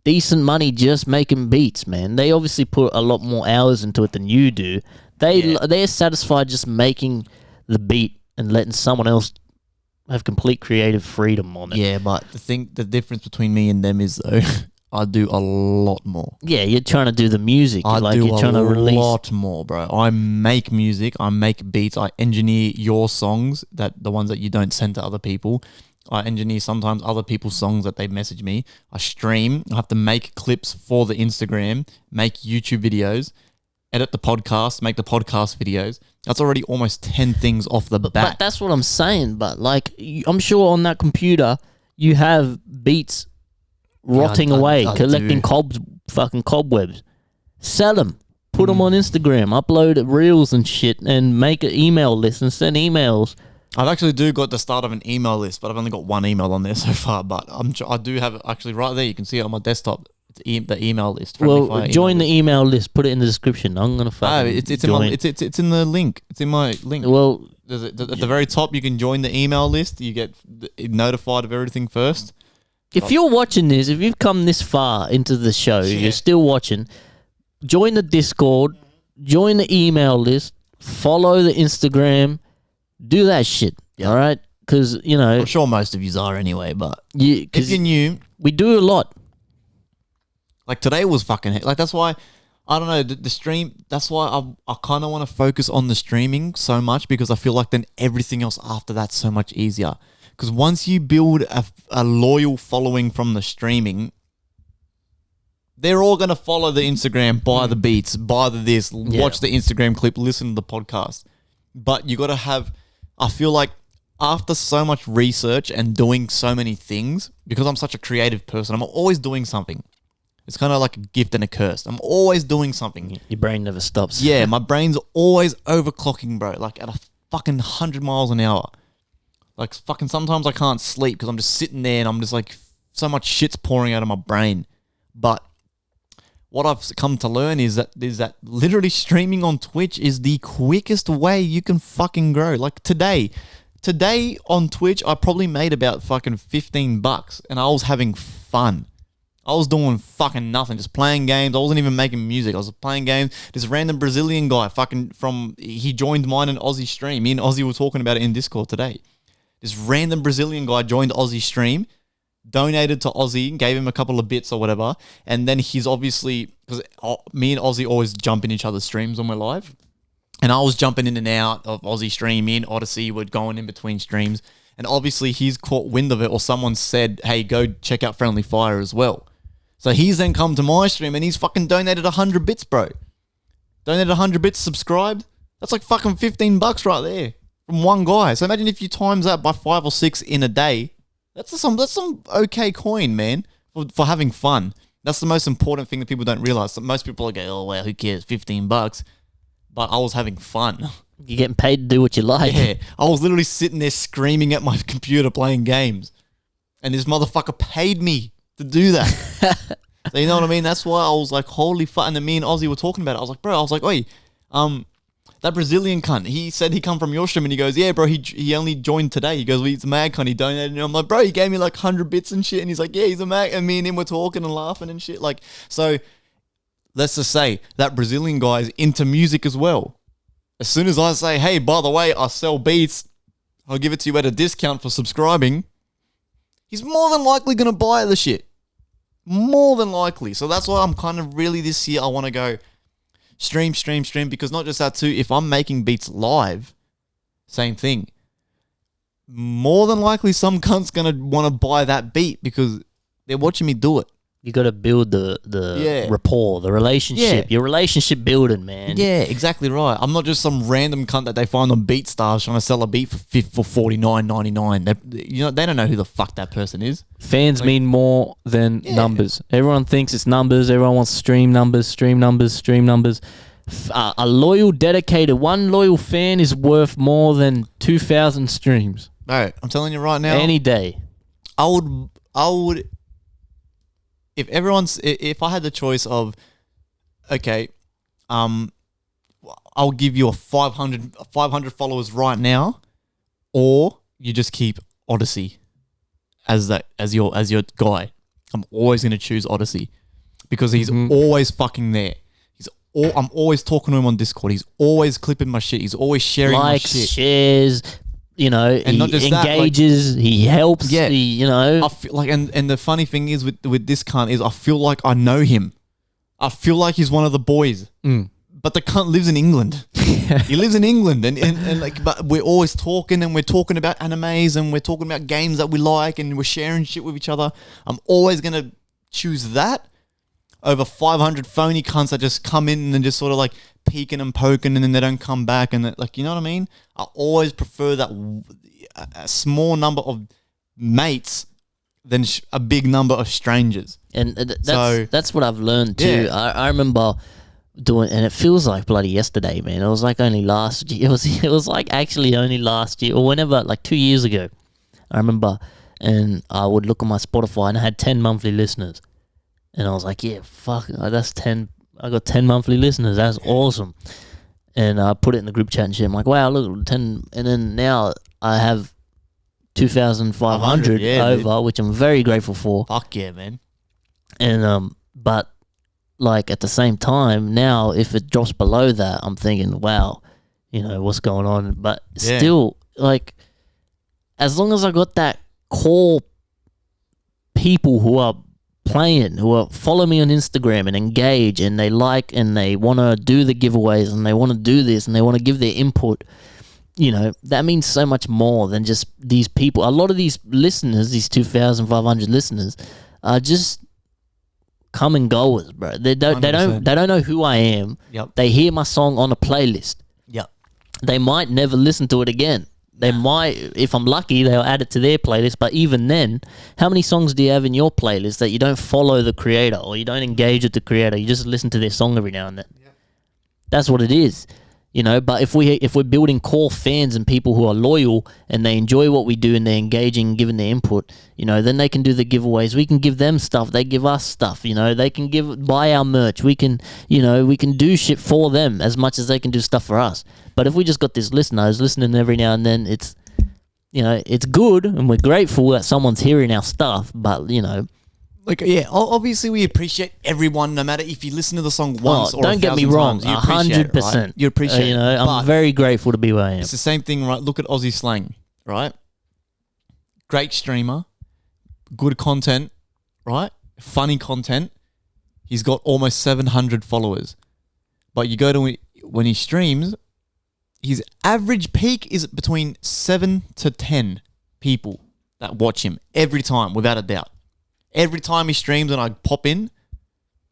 decent money just making beats, man. They obviously put a lot more hours into it than you do. They're satisfied just making the beat and letting someone else have complete creative freedom on it. Yeah, but the difference between me and them is though, I do a lot more. Yeah, you're trying to do the music. You're trying to release a lot more, bro. I make music, I make beats, I engineer your songs, the ones that you don't send to other people. I engineer sometimes other people's songs that they message me. I stream. I have to make clips for the Instagram, make YouTube videos, edit the podcast, make the podcast videos. That's already almost 10 things off the bat. But that's what I'm saying. But like, I'm sure on that computer, you have beats rotting away, collecting fucking cobwebs. Sell them. Put them on Instagram. Upload reels and shit and make an email list and send emails. I've actually got the start of an email list, but I've only got one email on there so far. But I do have it actually right there. You can see it on my desktop. It's the email list. Well, join the email list. Put it in the description. I'm gonna fucking it's in the link. It's in my link. Well, at the very top, you can join the email list. You get notified of everything first. If you're watching this, if you've come this far into the show, you're still watching, join the Discord, join the email list, follow the Instagram, do that shit, all right? Because, you know... I'm sure most of you are anyway, but if you're new... We do a lot. Like, today was fucking... Like, that's why... I don't know, the stream... That's why I kind of want to focus on the streaming so much, because I feel like then everything else after that's so much easier. Because once you build a loyal following from the streaming, they're all going to follow the Instagram, buy the beats, buy the this, watch the Instagram clip, listen to the podcast. But you got to have... I feel like after so much research and doing so many things, because I'm such a creative person, I'm always doing something. It's kind of like a gift and a curse. I'm always doing something. Your brain never stops. Yeah, my brain's always overclocking, bro. Like at a fucking 100 miles an hour. Like fucking sometimes I can't sleep because I'm just sitting there and I'm just like, so much shit's pouring out of my brain. But what I've come to learn is that literally streaming on Twitch is the quickest way you can fucking grow. Like today on Twitch, I probably made about fucking $15 and I was having fun. I was doing fucking nothing, just playing games. I wasn't even making music. I was playing games. This random Brazilian guy he joined mine and Aussie stream. Me and Aussie were talking about it in Discord today. This random Brazilian guy joined Aussie stream, donated to Aussie, gave him a couple of bits or whatever. And then he's obviously, because me and Aussie always jump in each other's streams when we're live. And I was jumping in and out of Aussie stream. Me and Odyssey were going in between streams. And obviously he's caught wind of it, or someone said, hey, go check out Friendly Fire as well. So he's then come to my stream and he's fucking donated 100 bits, bro. Donated 100 bits, subscribed. That's like fucking $15 right there from one guy. So imagine if you times that by 5 or 6 in a day. That's some okay coin, man, for having fun. That's the most important thing that people don't realize. So most people go, oh, wow, who cares, $15. But I was having fun. You're getting paid to do what you like. Yeah, I was literally sitting there screaming at my computer playing games. And this motherfucker paid me to do that. So you know what I mean? That's why I was like, holy fuck. And then me and Ozzy were talking about it. I was like, bro, oi, that Brazilian cunt, he said he come from your stream, and he goes, yeah, bro, he only joined today. He goes, well, he's a mad cunt, he donated. And I'm like, bro, he gave me like 100 bits and shit. And he's like, yeah, he's a mad. And me and him were talking and laughing and shit. Like, so let's just say that Brazilian guy is into music as well. As soon as I say, hey, by the way, I sell beats, I'll give it to you at a discount for subscribing, he's more than likely going to buy the shit. More than likely. So that's why I'm kind of really this year, I want to go stream, because not just that too, if I'm making beats live, same thing. More than likely some cunt's going to want to buy that beat because they're watching me do it. You got to build the rapport, the relationship, your relationship building, man. Yeah, exactly right. I'm not just some random cunt that they find on BeatStars trying to sell a beat for $49.99. They don't know who the fuck that person is. Fans mean more than numbers. Everyone thinks it's numbers. Everyone wants stream numbers. A loyal, dedicated, one loyal fan is worth more than 2,000 streams. No, I'm telling you right now. Any day. I would. If I had the choice of, okay, I'll give you a 500 followers right now, or you just keep Odyssey as your guy. I'm always gonna choose Odyssey because he's always fucking there. I'm always talking to him on Discord. He's always clipping my shit. He's always sharing my shit. Shares. And he not just engages, he helps, I feel like, and the funny thing is with this cunt is I feel like I know him. I feel like he's one of the boys. But the cunt lives in England. He lives in England and like, but we're always talking and we're talking about animes and we're talking about games that we like and we're sharing shit with each other. I'm always going to choose that over 500 phony cunts that just come in and just sort of like peeking and poking and then they don't come back and like, you know what I mean? I always prefer that a small number of mates than a big number of strangers. And that's what I've learned too. Yeah. I remember doing, and it feels like bloody yesterday, man. It was like only last year. It was like actually only last year or whenever, like 2 years ago. I remember, and I would look at my Spotify and I had 10 monthly listeners. And I was like, yeah, fuck, that's 10. I got 10 monthly listeners. That's awesome. And I put it in the group chat and shit. I'm like, wow, look, 10. And then now I have 2,500 yeah, over, which I'm very grateful for. Fuck yeah, man. And but like at the same time, now if it drops below that, I'm thinking, wow, you know, what's going on? But still, like, as long as I got that core people who are playing, who are follow me on Instagram and engage, and they like and they want to do the giveaways and they want to do this and they want to give their input, you know, that means so much more than just these people. A lot of these listeners, these 2,500 listeners, are just come and goers, bro. They don't know who I am. Yep. They hear my song on a playlist. Yep. They might never listen to it again. They might, if I'm lucky, they'll add it to their playlist. But even then, how many songs do you have in your playlist that you don't follow the creator or you don't engage with the creator? You just listen to their song every now and then. Yep. That's what it is. You know, but if we're building core fans and people who are loyal and they enjoy what we do and they're engaging, giving their input, you know, then they can do the giveaways. We can give them stuff. They give us stuff. You know, they can buy our merch. We can, you know, we can do shit for them as much as they can do stuff for us. But if we just got this listener who's listening every now and then, it's, you know, it's good and we're grateful that someone's hearing our stuff. But you know. Like, yeah, obviously we appreciate everyone, no matter if you listen to the song once or don't get me wrong, 100%. Right? You appreciate you know, I'm very grateful to be where I am. It's the same thing, right? Look at Aussie Slang, right? Great streamer, good content, right? Funny content. He's got almost 700 followers. But you go to when he streams, his average peak is between 7 to 10 people that watch him every time, without a doubt. Every time he streams and I pop in,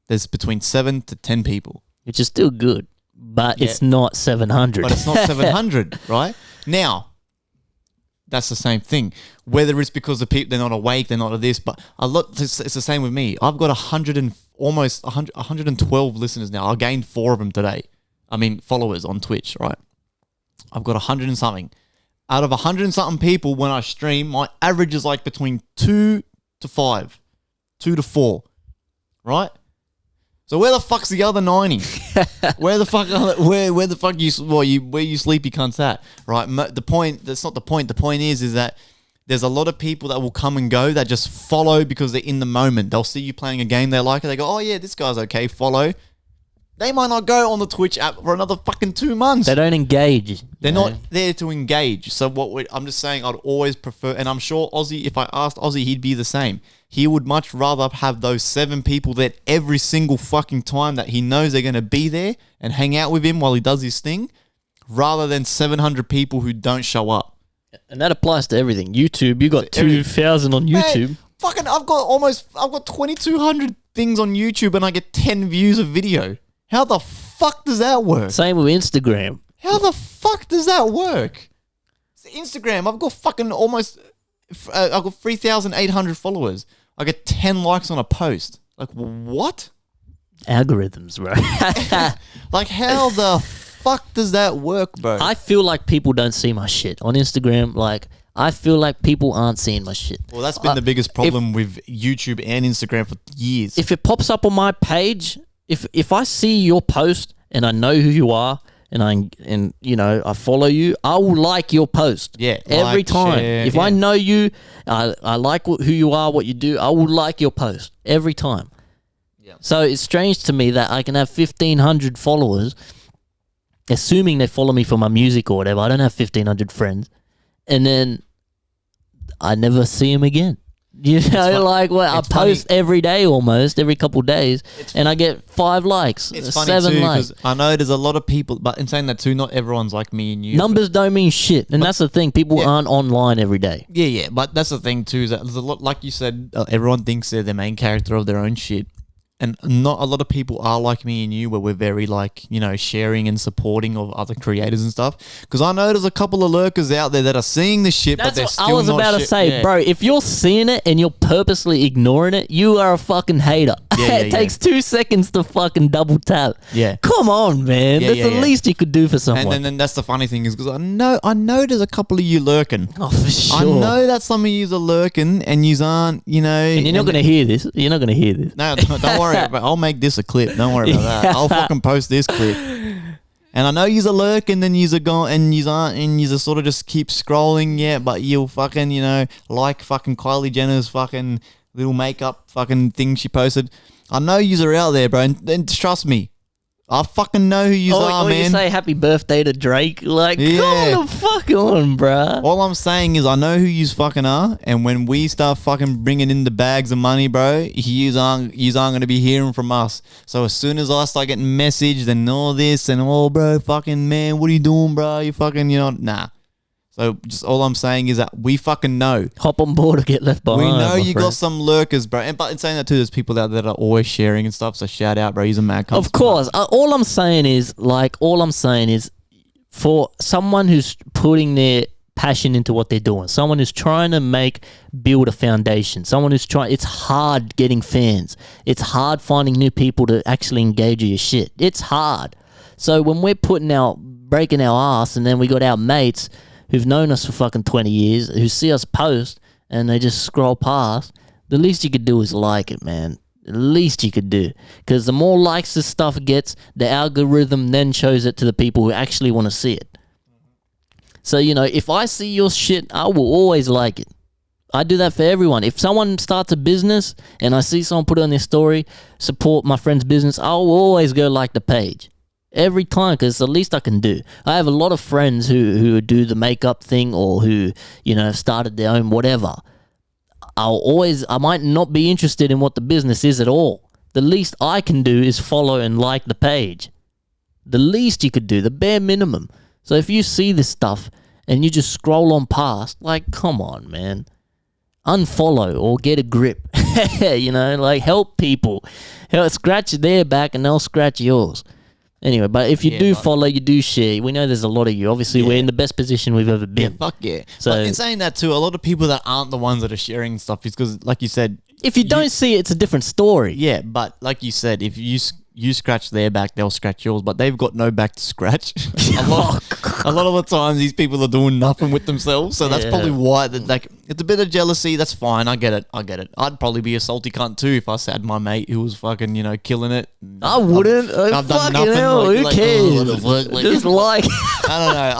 there's between 7 to 10 people. Which is still good, but it's not 700. But it's not 700, right? Now, that's the same thing. Whether it's because the people, they're not awake, they're not this, but it's the same with me. I've got almost 112 listeners now. I gained 4 of them today. I mean, followers on Twitch, right? I've got 100 and something. Out of 100 and something people, when I stream, my average is like between 2 to 5. 2 to 4, right? So where the fuck's the other 90? Where the fuck where you sleepy cunts at, right? The point, that's not the point. The point is that there's a lot of people that will come and go that just follow because they're in the moment. They'll see you playing a game, they like it, they go, oh yeah, this guy's okay, follow. They might not go on the Twitch app for another fucking 2 months. They don't engage. They're not there to engage. So I'm just saying, I'd always prefer, and I'm sure Aussie, if I asked Aussie, he'd be the same. He would much rather have those 7 people that every single fucking time that he knows they're going to be there and hang out with him while he does his thing, rather than 700 people who don't show up. And that applies to everything. YouTube, you got 2,000 on YouTube. Man, fucking, I've got 2,200 things on YouTube and I get 10 views a video. How the fuck does that work? Same with Instagram. How the fuck does that work? Instagram, I've got fucking I've got 3,800 followers. I get 10 likes on a post. Like, what? Algorithms, bro. Like, how the fuck does that work, bro? I feel like people don't see my shit on Instagram. Like, I feel like people aren't seeing my shit. Well, that's been the biggest problem with YouTube and Instagram for years. If it pops up on my page, if I see your post and I know who you are and you know I follow you, I will like your post. Yeah, every time. Share, if I know you, I like who you are, what you do. I will like your post every time. Yeah. So it's strange to me that I can have 1,500 followers, assuming they follow me for my music or whatever. I don't have 1,500 friends, and then I never see them again. You know, like I post every day almost, every couple of days, and I get 5 likes, it's 7 too, likes. I know there's a lot of people, but in saying that too, not everyone's like me and you. Numbers don't mean shit, and that's the thing. People aren't online every day. Yeah, but that's the thing too, is that there's a lot, like you said, everyone thinks they're the main character of their own shit. And not a lot of people are like me and you, where we're very like, you know, sharing and supporting of other creators and stuff. Because I know there's a couple of lurkers out there that are seeing the shit, but they're still not. I was about to say, bro, if you're seeing it and you're purposely ignoring it, you are a fucking hater. It takes 2 seconds to fucking double tap. Yeah. Come on, man. That's the least you could do for someone. And then that's the funny thing is because I know there's a couple of you lurking. Oh, for sure. I know that some of you are lurking and you aren't, you know. And you're not going to hear this. You're not going to hear this. No, don't worry. I'll make this a clip. Don't worry about that. I'll fucking post this clip. And And I know you's a lurk, and then you's a go, and you's aren't, and you's a sort of just keep scrolling, yeah. But you'll fucking, like fucking Kylie Jenner's fucking little makeup fucking thing she posted. I know you's are out there, bro. And trust me, I fucking know who you are, man. You say happy birthday to Drake, like, Yeah. come the fuck on, bruh. All I'm saying is I know who yous fucking are, and when we start fucking bringing in the bags of money, bro, yous aren't going to be hearing from us. So as soon as I start getting messaged and all this and bro, fucking man, what are you doing, bro? You fucking, nah. So just all I'm saying is that we fucking know. Hop on board or get left behind. We know you friend. got some lurkers, bro. But in saying that too, there's people out there that are always sharing and stuff. So shout out, bro. He's a mad cunt. Of course. All I'm saying is, for someone who's putting their passion into what they're doing, someone who's trying to build a foundation, someone who's it's hard getting fans. It's hard finding new people to actually engage with your shit. It's hard. So when we're breaking our ass, and then we got our mates who've known us for fucking 20 years, who see us post and they just scroll past, the least you could do is like it, man. The least you could do. Because the more likes this stuff gets, the algorithm then shows it to the people who actually want to see it. So, if I see your shit, I will always like it. I do that for everyone. If someone starts a business and I see someone put it on their story, support my friend's business, I'll always go like the page. Every time, because it's the least I can do. I have a lot of friends who do the makeup thing, or who, have started their own whatever. I might not be interested in what the business is at all. The least I can do is follow and like the page. The least you could do, the bare minimum. So if you see this stuff and you just scroll on past, like, come on, man. Unfollow or get a grip. Help people. Scratch their back and they'll scratch yours. Anyway, but if you follow, you do share. We know there's a lot of you. Obviously, we're in the best position we've ever been. Yeah, fuck yeah. So, but in saying that too, a lot of people that aren't the ones that are sharing stuff is because, like you said, if you don't see it, it's a different story. Yeah, but like you said, if you scratch their back, they'll scratch yours, but they've got no back to scratch. a lot of the times, these people are doing nothing with themselves, so that's probably why. It's a bit of jealousy. That's fine. I get it. I'd probably be a salty cunt too if I had my mate who was fucking, killing it. I wouldn't. I've done nothing. Hell, who cares? Just I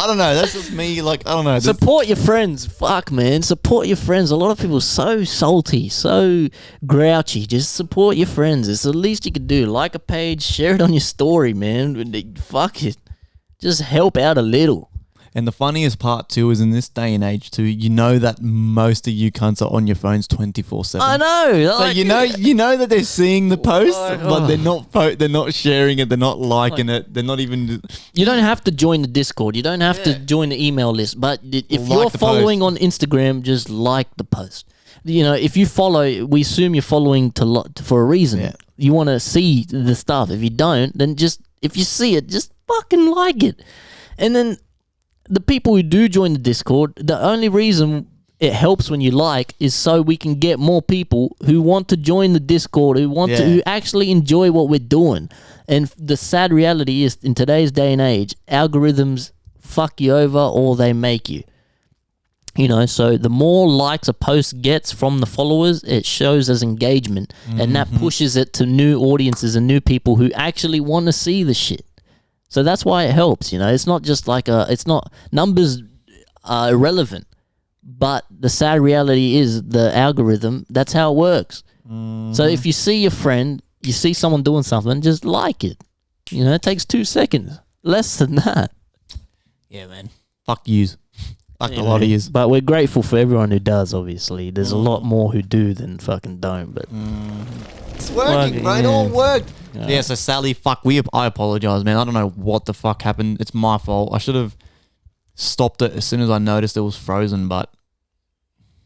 don't know. That's just me. I don't know. Support your friends. Fuck, man. Support your friends. A lot of people are so salty, so grouchy. Just support your friends. It's the least you could do. Like a page, share it on your story, man. Fuck it. Just help out a little. And the funniest part too is in this day and age too, that most of you cunts are on your phones 24/7. I know. So you know that they're seeing the post, but they're not sharing it. They're not liking it. They're not even. You don't have to join the Discord. You don't have to join the email list. But if you're following on Instagram, just like the post. If you follow, we assume you're following for a reason. Yeah. You want to see the stuff. If you don't, then if you see it, just fucking like it. And then the people who do join the Discord, the only reason it helps when you like is so we can get more people who want to join the Discord, who actually enjoy what we're doing. And the sad reality is, in today's day and age, algorithms fuck you over or they make you. So the more likes a post gets from the followers, it shows as engagement, and that pushes it to new audiences and new people who actually want to see the shit. So that's why it helps, It's not just numbers are irrelevant, but the sad reality is the algorithm, that's how it works. So if you see your friend, you see someone doing something, just like it. It takes 2 seconds. Less than that. Yeah, man. Fuck yous. Fuck a lot of yous. But we're grateful for everyone who does, obviously. There's a lot more who do than fucking don't, but... It's working, bro. It all worked. Yeah, so Sally, I apologize, man. I don't know what the fuck happened. It's my fault. I should have stopped it as soon as I noticed it was frozen, but...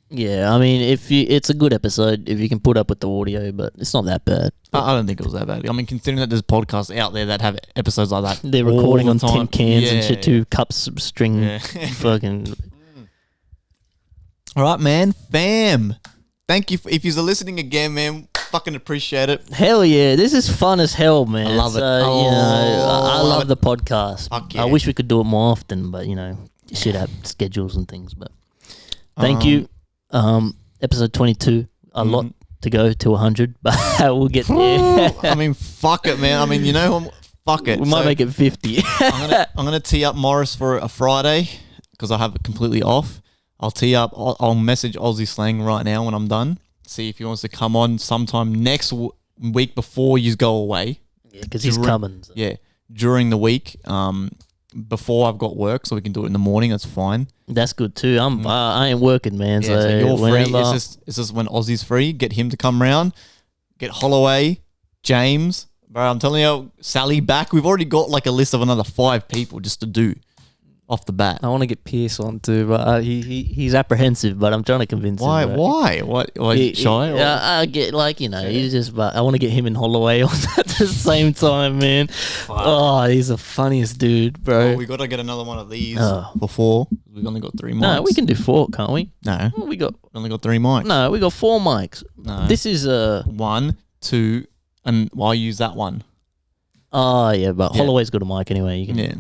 Yeah, I mean, it's a good episode if you can put up with the audio, but it's not that bad. I don't think it was that bad. I mean, considering that there's podcasts out there that have episodes like that. They're recording on tin cans and shit, 2 cups of string fucking... All right, man. Fam. Thank you. If you're listening again, man, fucking appreciate it. Hell yeah. This is fun as hell, man. I love it. I love the podcast. Fuck yeah. I wish we could do it more often, but, shit have schedules and things. But thank you. Episode 22, a lot to go to 100, but we'll get there. I mean, fuck it, man. I mean, fuck it. We might make it 50. I'm gonna tee up Morris for a Friday because I have it completely off. I'll tee up. I'll message Aussie Slang right now when I'm done. See if he wants to come on sometime next week before you go away. Yeah, because he's coming. So. Yeah, during the week. Before I've got work, so we can do it in the morning. That's fine. That's good too. I ain't working, man. Yeah, so you're whenever... free. It's just when Aussie's free. Get him to come round. Get Holloway, James. Bro, I'm telling you, Sally back. We've already got like a list of another 5 people just to do off the bat. I want to get Pierce on too, but he's apprehensive. But I'm trying to convince him. Why? What? Shy? I get he's just. But I want to get him and Holloway on at the same time, man. Wow. Oh, he's the funniest dude, bro. Well, we got to get another one of these before. We've only got 3 mics. No, we can do 4, can't we? No, we only got 3 mics. No, we got 4 mics. No, this is 1, 2, and I'll use that one. Oh yeah, but Holloway's got a mic anyway. You can. Yeah.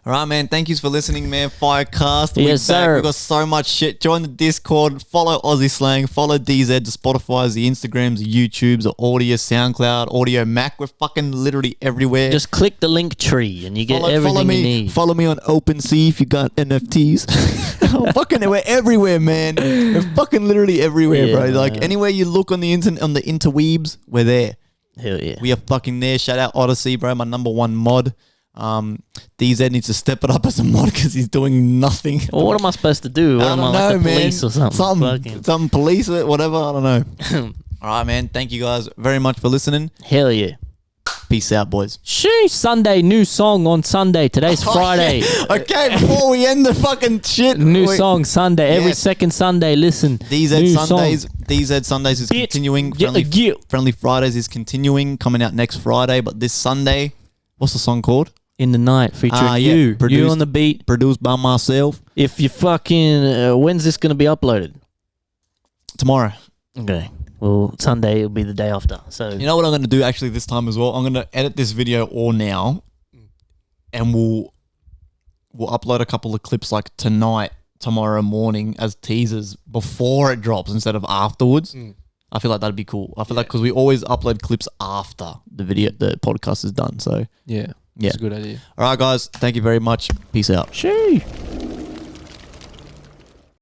All right, man. Thank you for listening, man. FireCast. Yes, sir. We've got so much shit. Join the Discord. Follow Aussie Slang. Follow DZ, the Spotify's, the Instagrams, the YouTubes, the Audio, SoundCloud, Audio Mac. We're fucking literally everywhere. Just click the link tree and you get everything you need. Follow me on OpenSea if you got NFTs. Fucking, we're everywhere, man. We're fucking literally everywhere, bro. Like anywhere you look on the internet, on the interweebs, we're there. Hell yeah. We are fucking there. Shout out Odyssey, bro. My #1 mod. DZ needs to step it up as a mod because he's doing nothing. Well, what am I supposed to do? What am I, like the police or something? Some police, whatever. I don't know. All right, man. Thank you guys very much for listening. Hell yeah. Peace out, boys. Sheesh, Sunday, new song on Sunday. Today's Friday. Yeah. Okay, before we end the fucking shit. New song Sunday. Every second Sunday, listen. DZ Sundays is continuing. Friendly Fridays is continuing. Coming out next Friday. But this Sunday, what's the song called? In the Night, featuring you. You on the beat. Produced by myself. If you fucking... when's this going to be uploaded? Tomorrow. Okay. Well, Sunday will be the day after. So you know what I'm going to do actually this time as well? I'm going to edit this video all now, and we'll upload a couple of clips like tonight, tomorrow morning as teasers before it drops instead of afterwards. I feel like that'd be cool. I feel like because we always upload clips after the podcast is done. So yeah, it's a good idea. All right, guys. Thank you very much. Peace out. Sheesh.